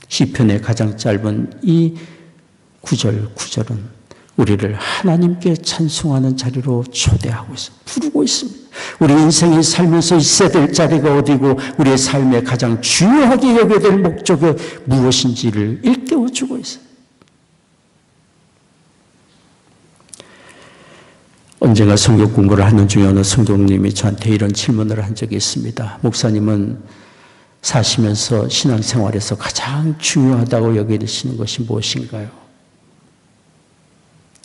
시편의 가장 짧은 이 9절은 우리를 하나님께 찬송하는 자리로 초대하고 있습니다. 부르고 있습니다. 우리 인생이 살면서 있어야 될 자리가 어디고 우리의 삶에 가장 중요하게 여겨야 될 목적이 무엇인지를 일깨워주고 있어요. 언젠가 성경 공부를 하는 중에 어느 성도님이 저한테 이런 질문을 한 적이 있습니다. 목사님은 사시면서 신앙생활에서 가장 중요하다고 여기시는 것이 무엇인가요?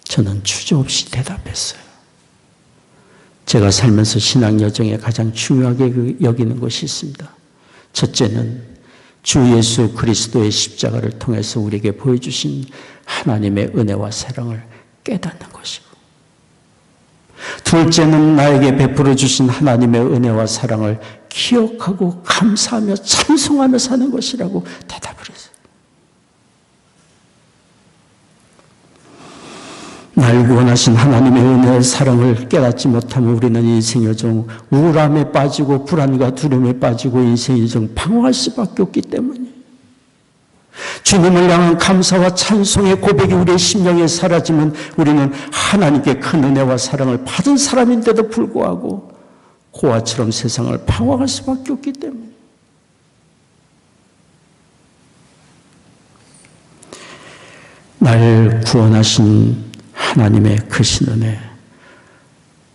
저는 주저없이 대답했어요. 제가 살면서 신앙 여정에 가장 중요하게 여기는 것이 있습니다. 첫째는 주 예수 그리스도의 십자가를 통해서 우리에게 보여주신 하나님의 은혜와 사랑을 깨닫는 것이고, 둘째는 나에게 베풀어 주신 하나님의 은혜와 사랑을 기억하고 감사하며 찬송하며 사는 것이라고 대답을 했어요. 날 구원하신 하나님의 은혜와 사랑을 깨닫지 못하면 우리는 인생 여정 우울함에 빠지고 불안과 두려움에 빠지고 인생 여정 방황할 수밖에 없기 때문이에요. 주님을 향한 감사와 찬송의 고백이 우리의 심령에 사라지면 우리는 하나님께 큰 은혜와 사랑을 받은 사람인데도 불구하고 고아처럼 세상을 방황할 수밖에 없기 때문에 날 구원하신 하나님의 크신 은혜,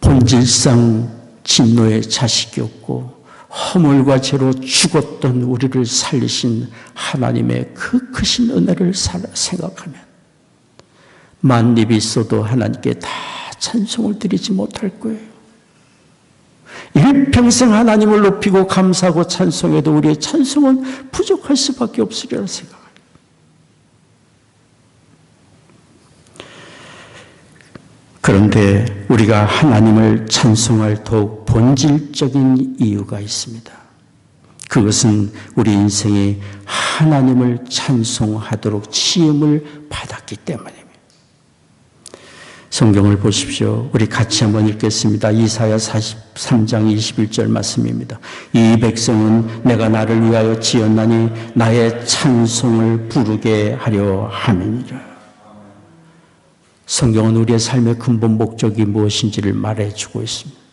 본질상 진노의 자식이었고 허물과 죄로 죽었던 우리를 살리신 하나님의 그 크신 은혜를 생각하면 만입이 있어도 하나님께 다 찬송을 드리지 못할 거예요. 일평생 하나님을 높이고 감사하고 찬송해도 우리의 찬송은 부족할 수밖에 없으리라 생각합니다. 그런데 우리가 하나님을 찬송할 더욱 본질적인 이유가 있습니다. 그것은 우리 인생이 하나님을 찬송하도록 지음을 받았기 때문입니다. 성경을 보십시오. 우리 같이 한번 읽겠습니다. 이사야 43장 21절 말씀입니다. 이 백성은 내가 나를 위하여 지었나니 나의 찬송을 부르게 하려 함이니라. 성경은 우리의 삶의 근본 목적이 무엇인지를 말해주고 있습니다.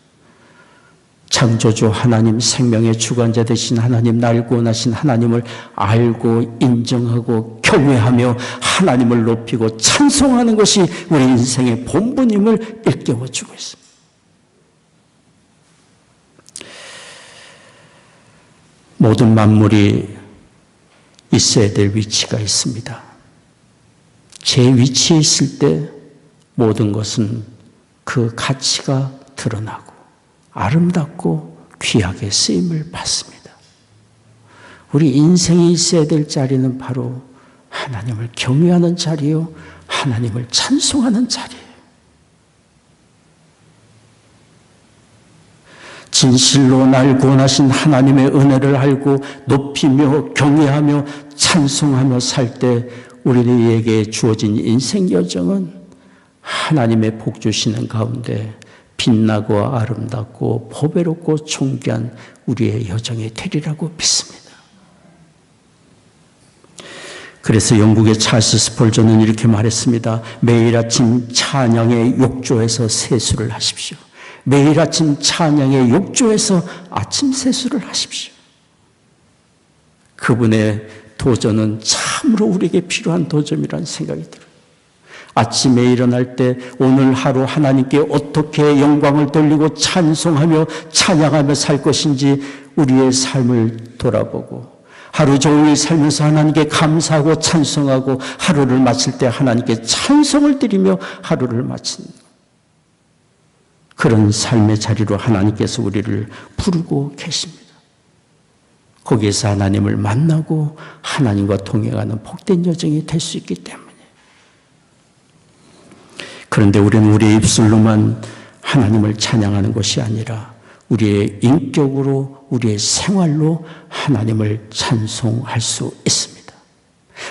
창조주 하나님, 생명의 주관자 되신 하나님, 날 구원하신 하나님을 알고 인정하고 경외하며 하나님을 높이고 찬송하는 것이 우리 인생의 본분임을 일깨워주고 있습니다. 모든 만물이 있어야 될 위치가 있습니다. 제 위치에 있을 때 모든 것은 그 가치가 드러나고 아름답고 귀하게 쓰임을 받습니다. 우리 인생이 있어야 될 자리는 바로 하나님을 경외하는 자리요, 하나님을 찬송하는 자리예요. 진실로 날 구원하신 하나님의 은혜를 알고 높이며 경외하며 찬송하며 살 때 우리에게 주어진 인생 여정은 하나님의 복 주시는 가운데 빛나고 아름답고 보배롭고 존귀한 우리의 여정이 되리라고 믿습니다. 그래서 영국의 찰스 스펄전은 이렇게 말했습니다. 매일 아침 찬양의 욕조에서 세수를 하십시오. 매일 아침 찬양의 욕조에서 아침 세수를 하십시오. 그분의 도전은 참으로 우리에게 필요한 도전이라는 생각이 들어요. 아침에 일어날 때 오늘 하루 하나님께 어떻게 영광을 돌리고 찬송하며 찬양하며 살 것인지 우리의 삶을 돌아보고 하루 종일 살면서 하나님께 감사하고 찬송하고 하루를 마칠 때 하나님께 찬송을 드리며 하루를 마치는 그런 삶의 자리로 하나님께서 우리를 부르고 계십니다. 거기에서 하나님을 만나고 하나님과 동행하는 복된 여정이 될 수 있기 때문에. 그런데 우리는 우리의 입술로만 하나님을 찬양하는 것이 아니라 우리의 인격으로 우리의 생활로 하나님을 찬송할 수 있습니다.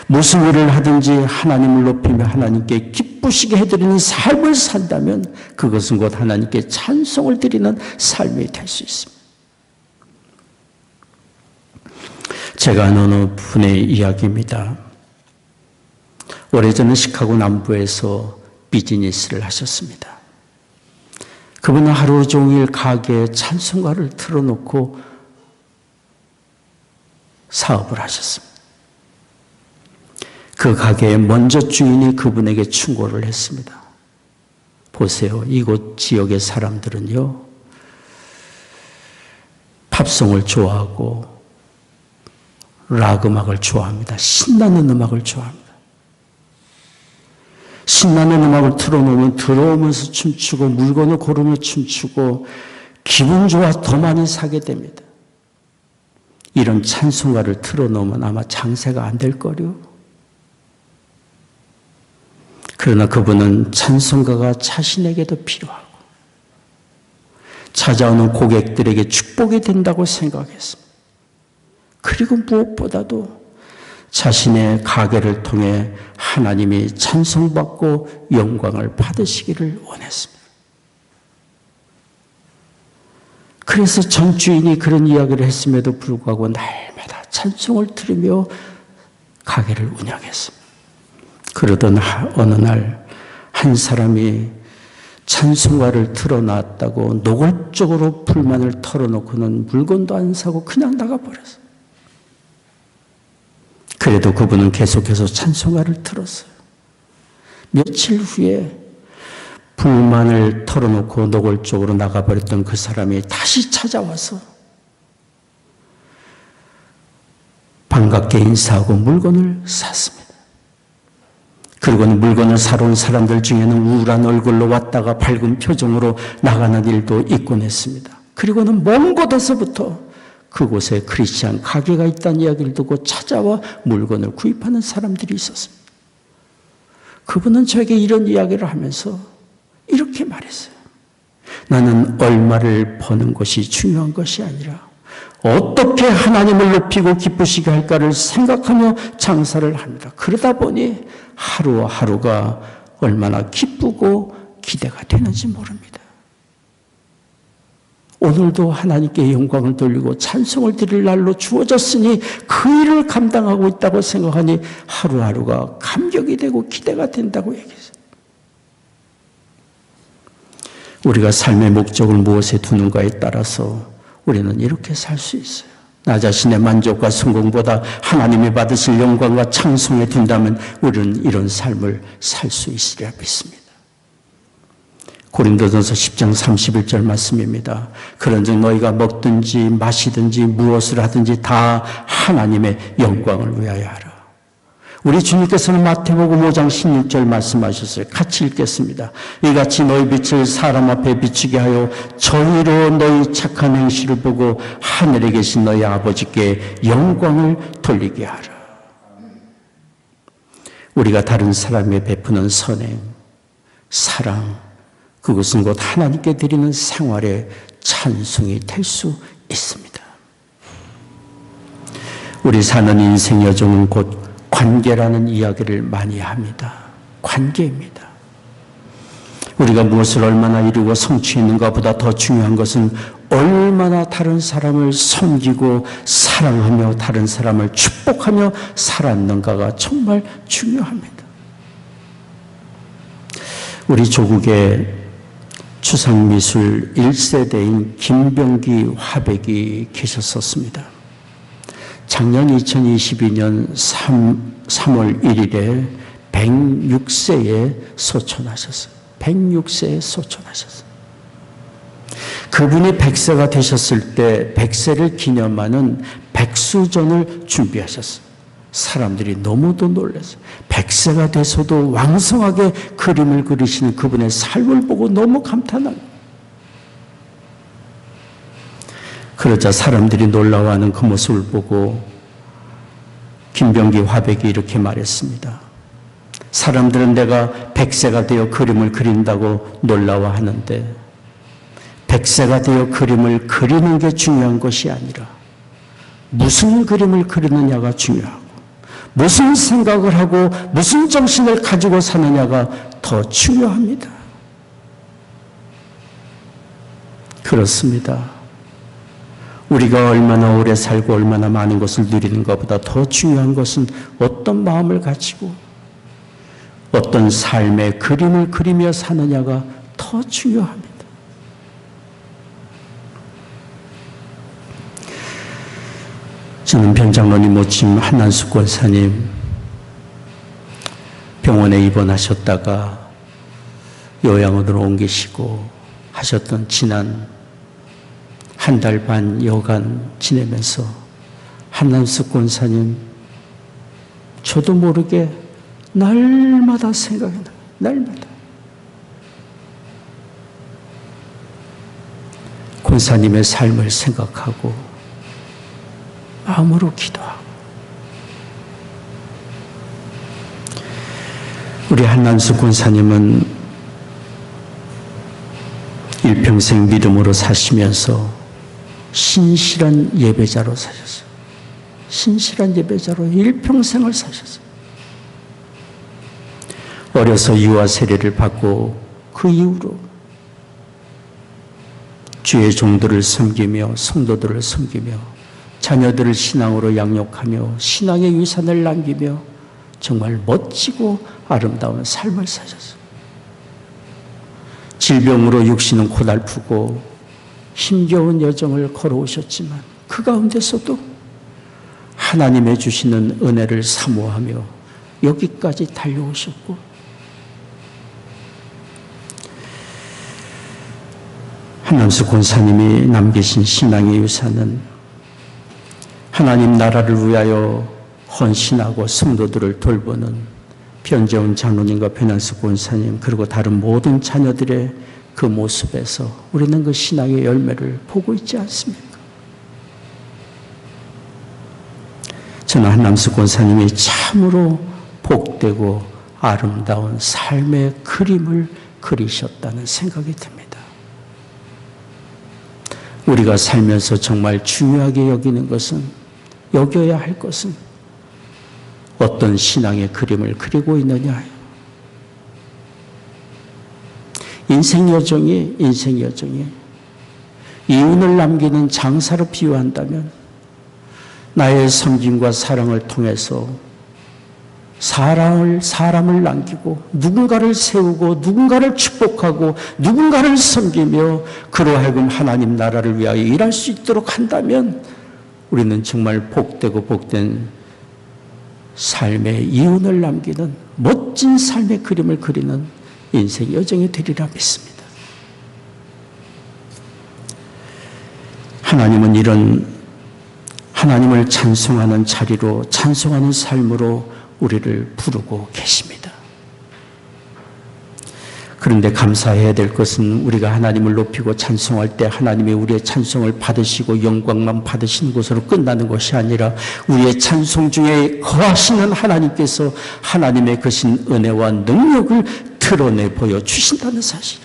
무슨 일을 하든지 하나님을 높이며 하나님께 기쁘시게 해드리는 삶을 산다면 그것은 곧 하나님께 찬송을 드리는 삶이 될 수 있습니다. 제가 아는 어느 분의 이야기입니다. 오래전에 시카고 남부에서 비즈니스를 하셨습니다. 그분은 하루 종일 가게에 찬송가를 틀어놓고 사업을 하셨습니다. 그 가게의 먼저 주인이 그분에게 충고를 했습니다. 보세요. 이곳 지역의 사람들은요, 팝송을 좋아하고 락 음악을 좋아합니다. 신나는 음악을 좋아합니다. 신나는 음악을 틀어놓으면 들어오면서 춤추고 물건을 고르며 춤추고 기분 좋아 더 많이 사게 됩니다. 이런 찬송가를 틀어놓으면 아마 장사가 안 될 거요. 그러나 그분은 찬송가가 자신에게도 필요하고 찾아오는 고객들에게 축복이 된다고 생각했습니다. 그리고 무엇보다도 자신의 가게를 통해 하나님이 찬송받고 영광을 받으시기를 원했습니다. 그래서 전 주인이 그런 이야기를 했음에도 불구하고 날마다 찬송을 들으며 가게를 운영했습니다. 그러던 어느 날 한 사람이 찬송가를 틀어놨다고 노골적으로 불만을 털어놓고는 물건도 안 사고 그냥 나가버렸어요. 그래도 그분은 계속해서 찬송가를 틀었어요. 며칠 후에 불만을 털어놓고 노골적으로 나가버렸던 그 사람이 다시 찾아와서 반갑게 인사하고 물건을 샀습니다. 그리고는 물건을 사러 온 사람들 중에는 우울한 얼굴로 왔다가 밝은 표정으로 나가는 일도 있곤 했습니다. 그리고는 먼 곳에서부터 그곳에 크리스찬 가게가 있다는 이야기를 듣고 찾아와 물건을 구입하는 사람들이 있었습니다. 그분은 저에게 이런 이야기를 하면서 이렇게 말했어요. 나는 얼마를 버는 것이 중요한 것이 아니라 어떻게 하나님을 높이고 기쁘시게 할까를 생각하며 장사를 합니다. 그러다 보니 하루하루가 얼마나 기쁘고 기대가 되는지 모릅니다. 오늘도 하나님께 영광을 돌리고 찬송을 드릴 날로 주어졌으니 그 일을 감당하고 있다고 생각하니 하루하루가 감격이 되고 기대가 된다고 얘기했어요. 우리가 삶의 목적을 무엇에 두는가에 따라서 우리는 이렇게 살 수 있어요. 나 자신의 만족과 성공보다 하나님이 받으실 영광과 찬송에 둔다면 우리는 이런 삶을 살 수 있으리라 믿습니다. 고린도전서 10장 31절 말씀입니다. 그런즉 너희가 먹든지 마시든지 무엇을 하든지 다 하나님의 영광을 위하여 하라. 우리 주님께서는 마태복음 5장 16절 말씀하셨어요. 같이 읽겠습니다. 이같이 너희 빛을 사람 앞에 비추게 하여 정의로 너희 착한 행실을 보고 하늘에 계신 너희 아버지께 영광을 돌리게 하라. 우리가 다른 사람에 베푸는 선행, 사랑, 그것은 곧 하나님께 드리는 생활의 찬송이 될 수 있습니다. 우리 사는 인생 여정은 곧 관계라는 이야기를 많이 합니다. 관계입니다. 우리가 무엇을 얼마나 이루고 성취했는가 보다 더 중요한 것은 얼마나 다른 사람을 섬기고 사랑하며 다른 사람을 축복하며 살았는가가 정말 중요합니다. 우리 조국의 추상미술 1세대인 김병기 화백이 계셨었습니다. 작년 2022년 3월 1일에 106세에 소천하셨어요. 106세에 소천하셨어요. 그분이 100세가 되셨을 때 100세를 기념하는 백수전을 준비하셨어요. 사람들이 너무도 놀랐어요. 100세가 돼서도 왕성하게 그림을 그리시는 그분의 삶을 보고 너무 감탄합니다. 그러자 사람들이 놀라워하는 그 모습을 보고 김병기 화백이 이렇게 말했습니다. 사람들은 내가 100세가 되어 그림을 그린다고 놀라워하는데 100세가 되어 그림을 그리는 게 중요한 것이 아니라 무슨 그림을 그리느냐가 중요하고 무슨 생각을 하고 무슨 정신을 가지고 사느냐가 더 중요합니다. 그렇습니다. 우리가 얼마나 오래 살고 얼마나 많은 것을 누리는 것보다 더 중요한 것은 어떤 마음을 가지고 어떤 삶의 그림을 그리며 사느냐가 더 중요합니다. 저는 병장로님 모친 한난숙 권사님 병원에 입원하셨다가 요양원으로 옮기시고 하셨던 지난 한 달 반 여간 지내면서 한난숙 권사님 저도 모르게 날마다 생각이 나요. 날마다. 권사님의 삶을 생각하고 마음으로 기도하고 우리 한난숙 권사님은 일평생 믿음으로 사시면서 신실한 예배자로 사셨어요. 신실한 예배자로 일평생을 사셨어요. 어려서 유아 세례를 받고 그 이후로 주의 종들을 섬기며 성도들을 섬기며 자녀들을 신앙으로 양육하며 신앙의 유산을 남기며 정말 멋지고 아름다운 삶을 사셨어요. 질병으로 육신은 고달프고 힘겨운 여정을 걸어오셨지만 그 가운데서도 하나님의 주시는 은혜를 사모하며 여기까지 달려오셨고 한남수 권사님이 남기신 신앙의 유산은 하나님 나라를 위하여 헌신하고 성도들을 돌보는 변재훈 장로님과 변한수 권사님 그리고 다른 모든 자녀들의 그 모습에서 우리는 그 신앙의 열매를 보고 있지 않습니까? 저는 한남수 권사님이 참으로 복되고 아름다운 삶의 그림을 그리셨다는 생각이 듭니다. 우리가 살면서 정말 중요하게 여기는 것은 여겨야 할 것은 어떤 신앙의 그림을 그리고 있느냐. 인생 여정이 이윤을 남기는 장사로 비유한다면 나의 섬김과 사랑을 통해서 사람을 남기고 누군가를 세우고 누군가를 축복하고 누군가를 섬기며 그로 하여금 하나님 나라를 위하여 일할 수 있도록 한다면 우리는 정말 복되고 복된 삶의 이윤을 남기는 멋진 삶의 그림을 그리는 인생 여정이 되리라 믿습니다. 하나님은 이런 하나님을 찬송하는 자리로 찬송하는 삶으로 우리를 부르고 계십니다. 그런데 감사해야 될 것은 우리가 하나님을 높이고 찬송할 때 하나님이 우리의 찬송을 받으시고 영광만 받으시는 것으로 끝나는 것이 아니라 우리의 찬송 중에 거하시는 하나님께서 하나님의 크신 은혜와 능력을 드러내 보여주신다는 사실.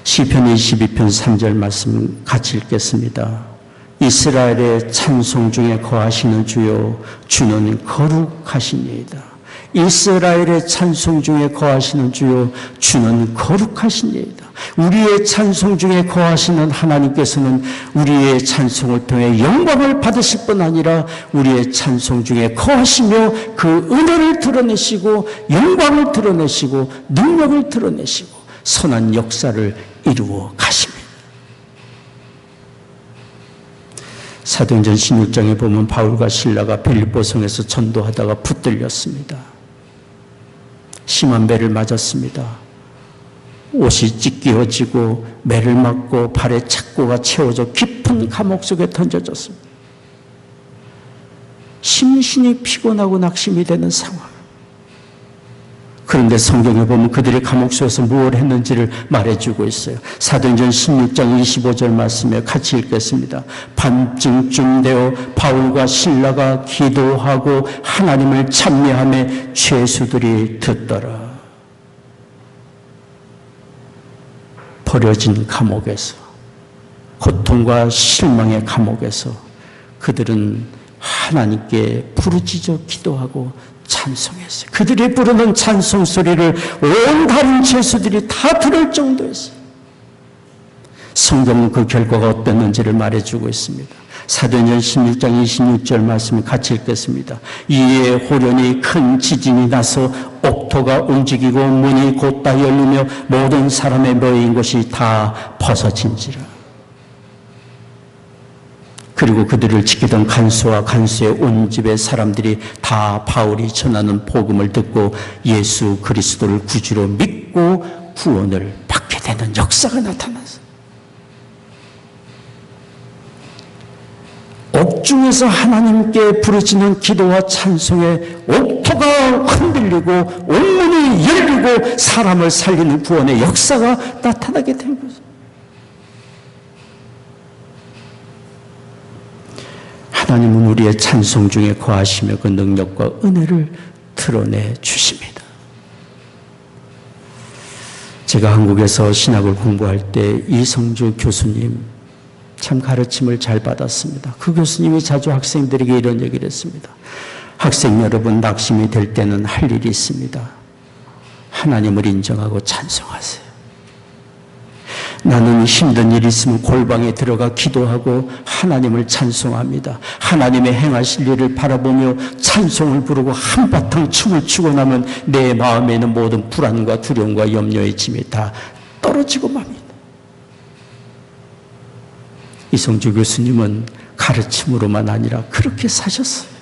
시편 22편 3절 말씀 같이 읽겠습니다. 이스라엘의 찬송 중에 거하시는 주여, 주는 거룩하시니이다. 이스라엘의 찬송 중에 거하시는 주여, 주는 거룩하시니이다. 우리의 찬송 중에 거하시는 하나님께서는 우리의 찬송을 통해 영광을 받으실 뿐 아니라 우리의 찬송 중에 거하시며 그 은혜를 드러내시고 영광을 드러내시고 능력을 드러내시고 선한 역사를 이루어 가십니다. 사도행전 16장에 보면 바울과 실라가 빌립보성에서 전도하다가 붙들렸습니다. 심한 매를 맞았습니다. 옷이 찢겨지고 매를 맞고 발에 착고가 채워져 깊은 감옥 속에 던져졌습니다. 심신이 피곤하고 낙심이 되는 상황. 그런데 성경에 보면 그들의 감옥 속에서 무엇을 했는지를 말해주고 있어요. 사도행전 16장 25절 말씀에 같이 읽겠습니다. 밤쯤 되어 바울과 실라가 기도하고 하나님을 찬미하며 죄수들이 듣더라. 버려진 감옥에서, 고통과 실망의 감옥에서 그들은 하나님께 부르짖어 기도하고 찬송했어요. 그들이 부르는 찬송 소리를 온 다른 죄수들이 다 들을 정도였어요. 성경은 그 결과가 어땠는지를 말해주고 있습니다. 사도행전 16장 26절 말씀을 같이 읽겠습니다. 이에 호련히 큰 지진이 나서 옥토가 움직이고 문이 곧다 열리며 모든 사람의 모인 것이 다 벗어진지라. 그리고 그들을 지키던 간수와 간수의 온 집의 사람들이 다 바울이 전하는 복음을 듣고 예수 그리스도를 구주로 믿고 구원을 받게 되는 역사가 나타났어요. 옥중에서 하나님께 부르짖는 기도와 찬송에 옥토가 흔들리고 온문이 열리고 사람을 살리는 구원의 역사가 나타나게 된 거죠. 하나님은 우리의 찬송 중에 거하시며 그 능력과 은혜를 드러내 주십니다. 제가 한국에서 신학을 공부할 때 이성주 교수님 참 가르침을 잘 받았습니다. 그 교수님이 자주 학생들에게 이런 얘기를 했습니다. 학생 여러분, 낙심이 될 때는 할 일이 있습니다. 하나님을 인정하고 찬송하세요. 나는 힘든 일이 있으면 골방에 들어가 기도하고 하나님을 찬송합니다. 하나님의 행하실 일을 바라보며 찬송을 부르고 한바탕 춤을 추고 나면 내 마음에 있는 모든 불안과 두려움과 염려의 짐이 다 떨어지고 맙니다. 이성주 교수님은 가르침으로만 아니라 그렇게 사셨어요.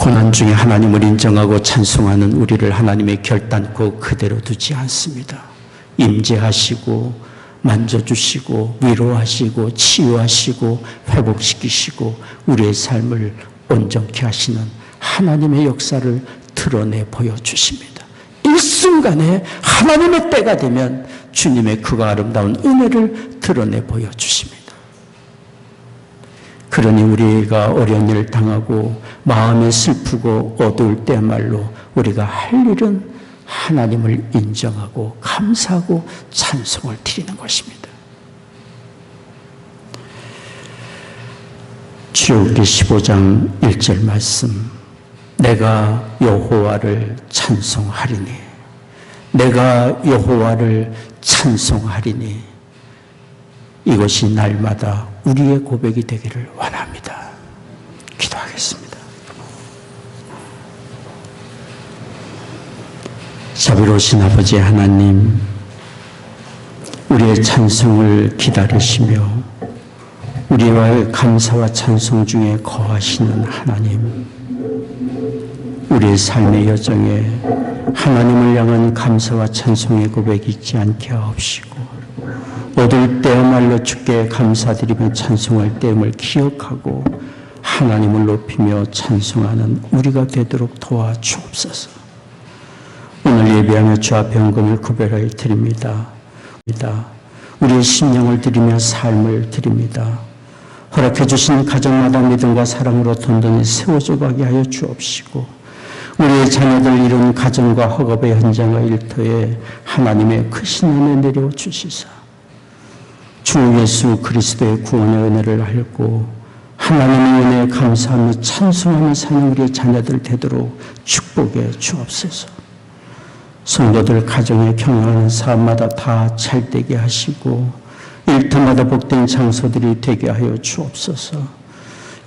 고난 중에 하나님을 인정하고 찬송하는 우리를 하나님의 결단코 그대로 두지 않습니다. 임재하시고 만져주시고 위로하시고 치유하시고 회복시키시고 우리의 삶을 온전케 하시는 하나님의 역사를 드러내 보여주십니다. 일순간에 하나님의 때가 되면 주님의 그가 아름다운 은혜를 드러내 보여주십니다. 그러니 우리가 어려운 일을 당하고 마음이 슬프고 어두울 때야말로 우리가 할 일은 하나님을 인정하고 감사하고 찬송을 드리는 것입니다. 출애굽기 15장 1절 말씀, 내가 여호와를 찬송하리니, 내가 여호와를 찬송하리니, 이것이 날마다 우리의 고백이 되기를 원합니다. 기도하겠습니다. 자비로우신 아버지 하나님, 우리의 찬송을 기다리시며 우리와의 감사와 찬송 중에 거하시는 하나님, 우리의 삶의 여정에 하나님을 향한 감사와 찬송의 고백이 있지 않게 하옵시고 얻을 때야말로 주께 감사드리며 찬송할 때임을 기억하고 하나님을 높이며 찬송하는 우리가 되도록 도와주옵소서. 오늘 예배하며 주 앞에 헌금을 구별하여 드립니다. 우리의 심령을 드리며 삶을 드립니다. 허락해 주신 가정마다 믿음과 사랑으로 든든히 세워져 가게 하여 주옵시고, 우리의 자녀들 이룬 가정과 학업의 현장과 일터에 하나님의 크신 은혜 내려 주시사 주 예수 그리스도의 구원의 은혜를 알고 하나님의 은혜에 감사하며 찬송하며 사는 우리의 자녀들 되도록 축복해 주옵소서. 성도들 가정에 경영하는 사업마다 다 잘되게 하시고 일터마다 복된 장소들이 되게 하여 주옵소서.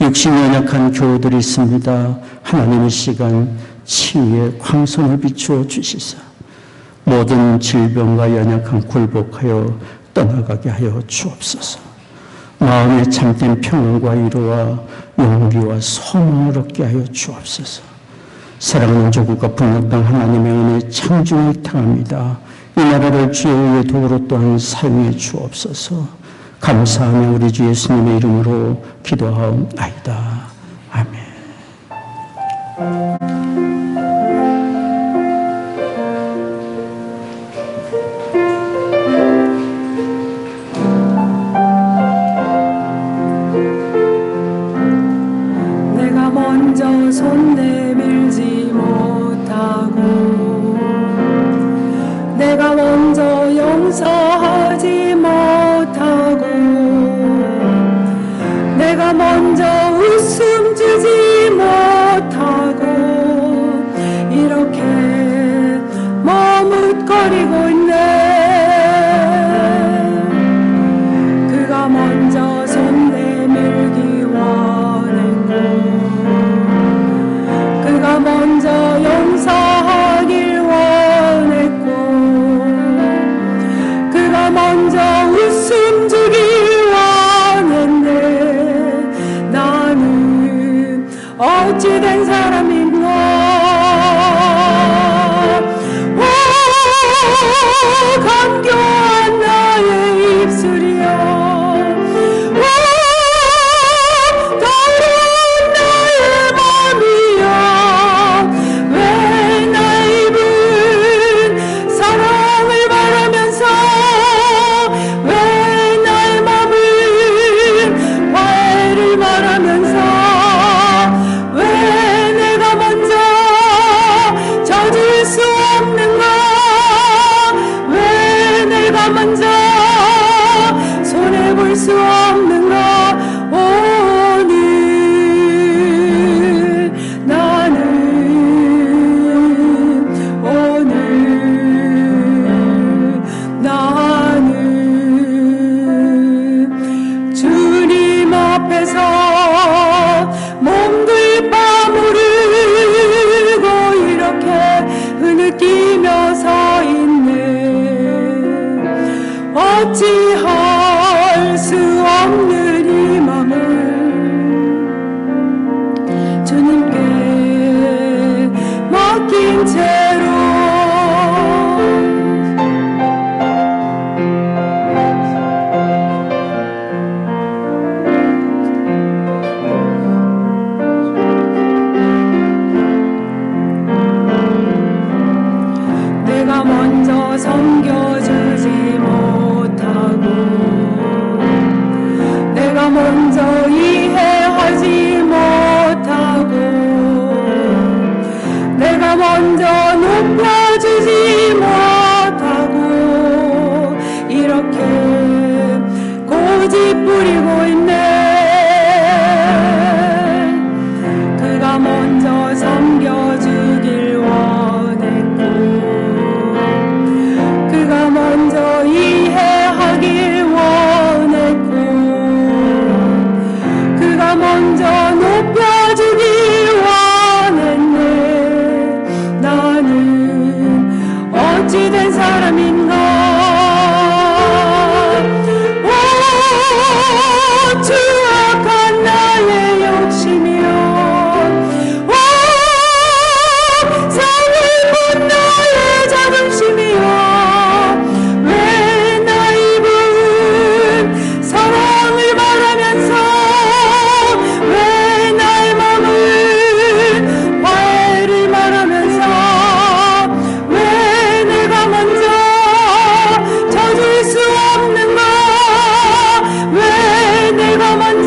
육신이 연약한 교우들이 있습니다. 하나님의 시간 치유의 광선을 비추어 주시사 모든 질병과 연약함 굴복하여 떠나가게 하여 주옵소서. 마음에 참된 평안과 위로와 용기와 소망을 얻게 하여 주옵소서. 사랑하는 조국과 북녘 땅 하나님의 은혜 창조를 탕합니다. 이 나라를 주의 의의 도구로 또한 사용해 주옵소서. 감사하며 우리 주 예수님의 이름으로 기도하옵나이다. 아멘. 내가 먼저 손 내밀지 못하고 내가 먼저 용서하지 못하고 내가 먼저 웃음 주지 못하고 이렇게 머뭇거리고 있네. 그가 먼저 손 내밀기 원했고 그가 먼저 용서하길 원했고 그가 먼저 웃음 주길 원했네. 나는 어찌된 사람인가. 감겨한 나의 입술이여 더러운 나의 맘이여 왜 나의 입은 사랑을 말하면서 왜 나의 맘은 화해를 말하면서 왜 내가 먼저 젖을 수 없는가. 왜 내가 먼저 손해볼 수 없는가. 오늘 나는 주님 앞에서 몸둘 빠무르고 이렇게 흐느끼며 서 있네. 어찌할 수 없는 이 맘을 주님께 맡긴 채로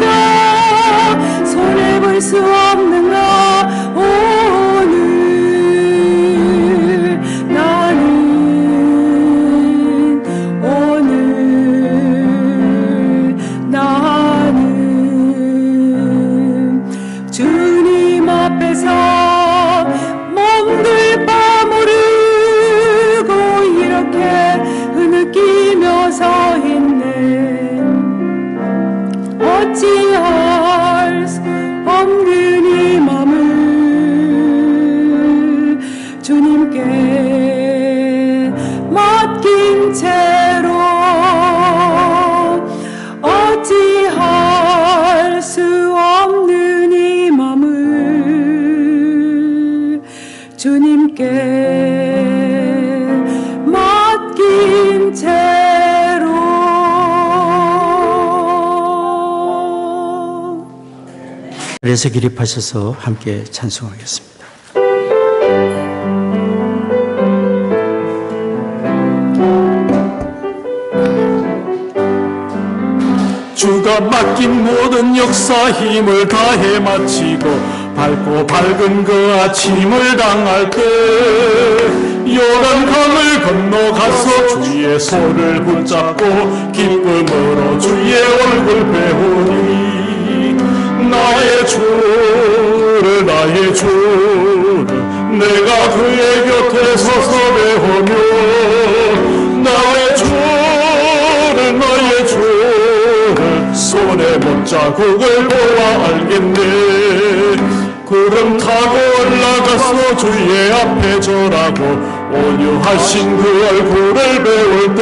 자 손에 볼 수 없는가 오늘 나는 주님 앞에서 몸둘 바 모르고 이렇게 흐느끼며 서 있네. 어찌할 수 없는 이 맘을 주님께 맡긴 채로 어찌할 수 없는 이 맘을 주님께 맡긴 채로. 그래서 기립하셔서 함께 찬송하겠습니다. 주가 맡긴 모든 역사 힘을 다해 마치고 밝고 밝은 그 아침을 당할 때 요단강을 건너가서 주의 손을 붙잡고 기쁨으로 주의 얼굴 배우니 나의 주를 내가 그의 곁에 서서 배우며 나의 주를 손에 못 자국을 보아 알겠네. 구름 타고 올라가서 주의 앞에 절하고 온유하신 그 얼굴을 배울 때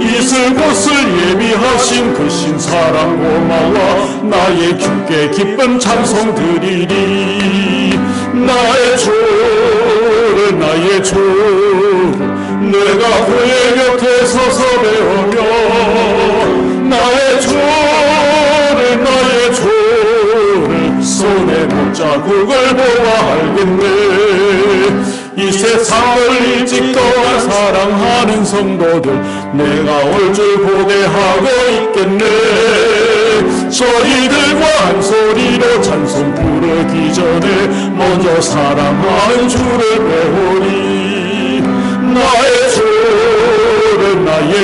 있을 곳을 예비하신 그 신사랑 고마워 나의 주께 기쁜 찬송 드리리. 나의 주를 내가 그의 곁에 서서 배우며 나의 주를 손에 못 자국을 보아 알겠네. 이 세상을 일찍 떠나 사랑하는 성도들 내가 올 줄 고대하고 있겠네. 저희들과 한 소리로 찬송 부르기 전에 먼저 사랑하는 주를 배우리. 나의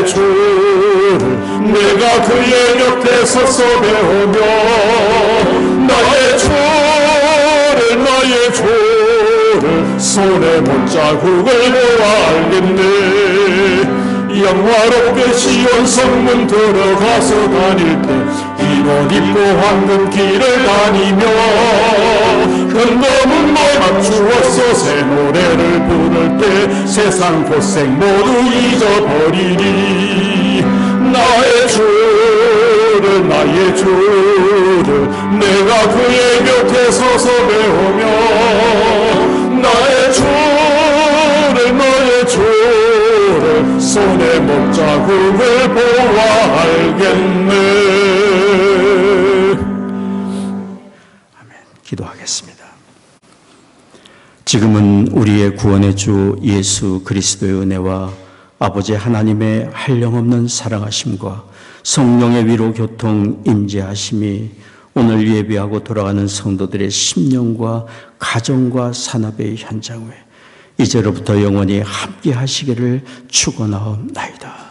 주를 내가 그의 곁에 서서 배우며 나의 주를 손에 못 자국을 보아 알겠네. 영화롭게 시온 성문 들어가서 다닐 때 흰 옷 입고 황금 길을 다니며 금검은 맞추어서 새 노래를 부를 때 세상 고생 모두 잊어버리리. 나의 주를 내가 그의 곁에 서서 배우며 나의 주를 손에 못 자국을 보아 알겠네. 아멘. 기도하겠습니다. 지금은 우리의 구원의 주 예수 그리스도의 은혜와 아버지 하나님의 한량없는 사랑하심과 성령의 위로 교통 임재하심이 오늘 예배하고 돌아가는 성도들의 심령과 가정과 산업의 현장 외 이제로부터 영원히 함께 하시기를 축원하옵나이다.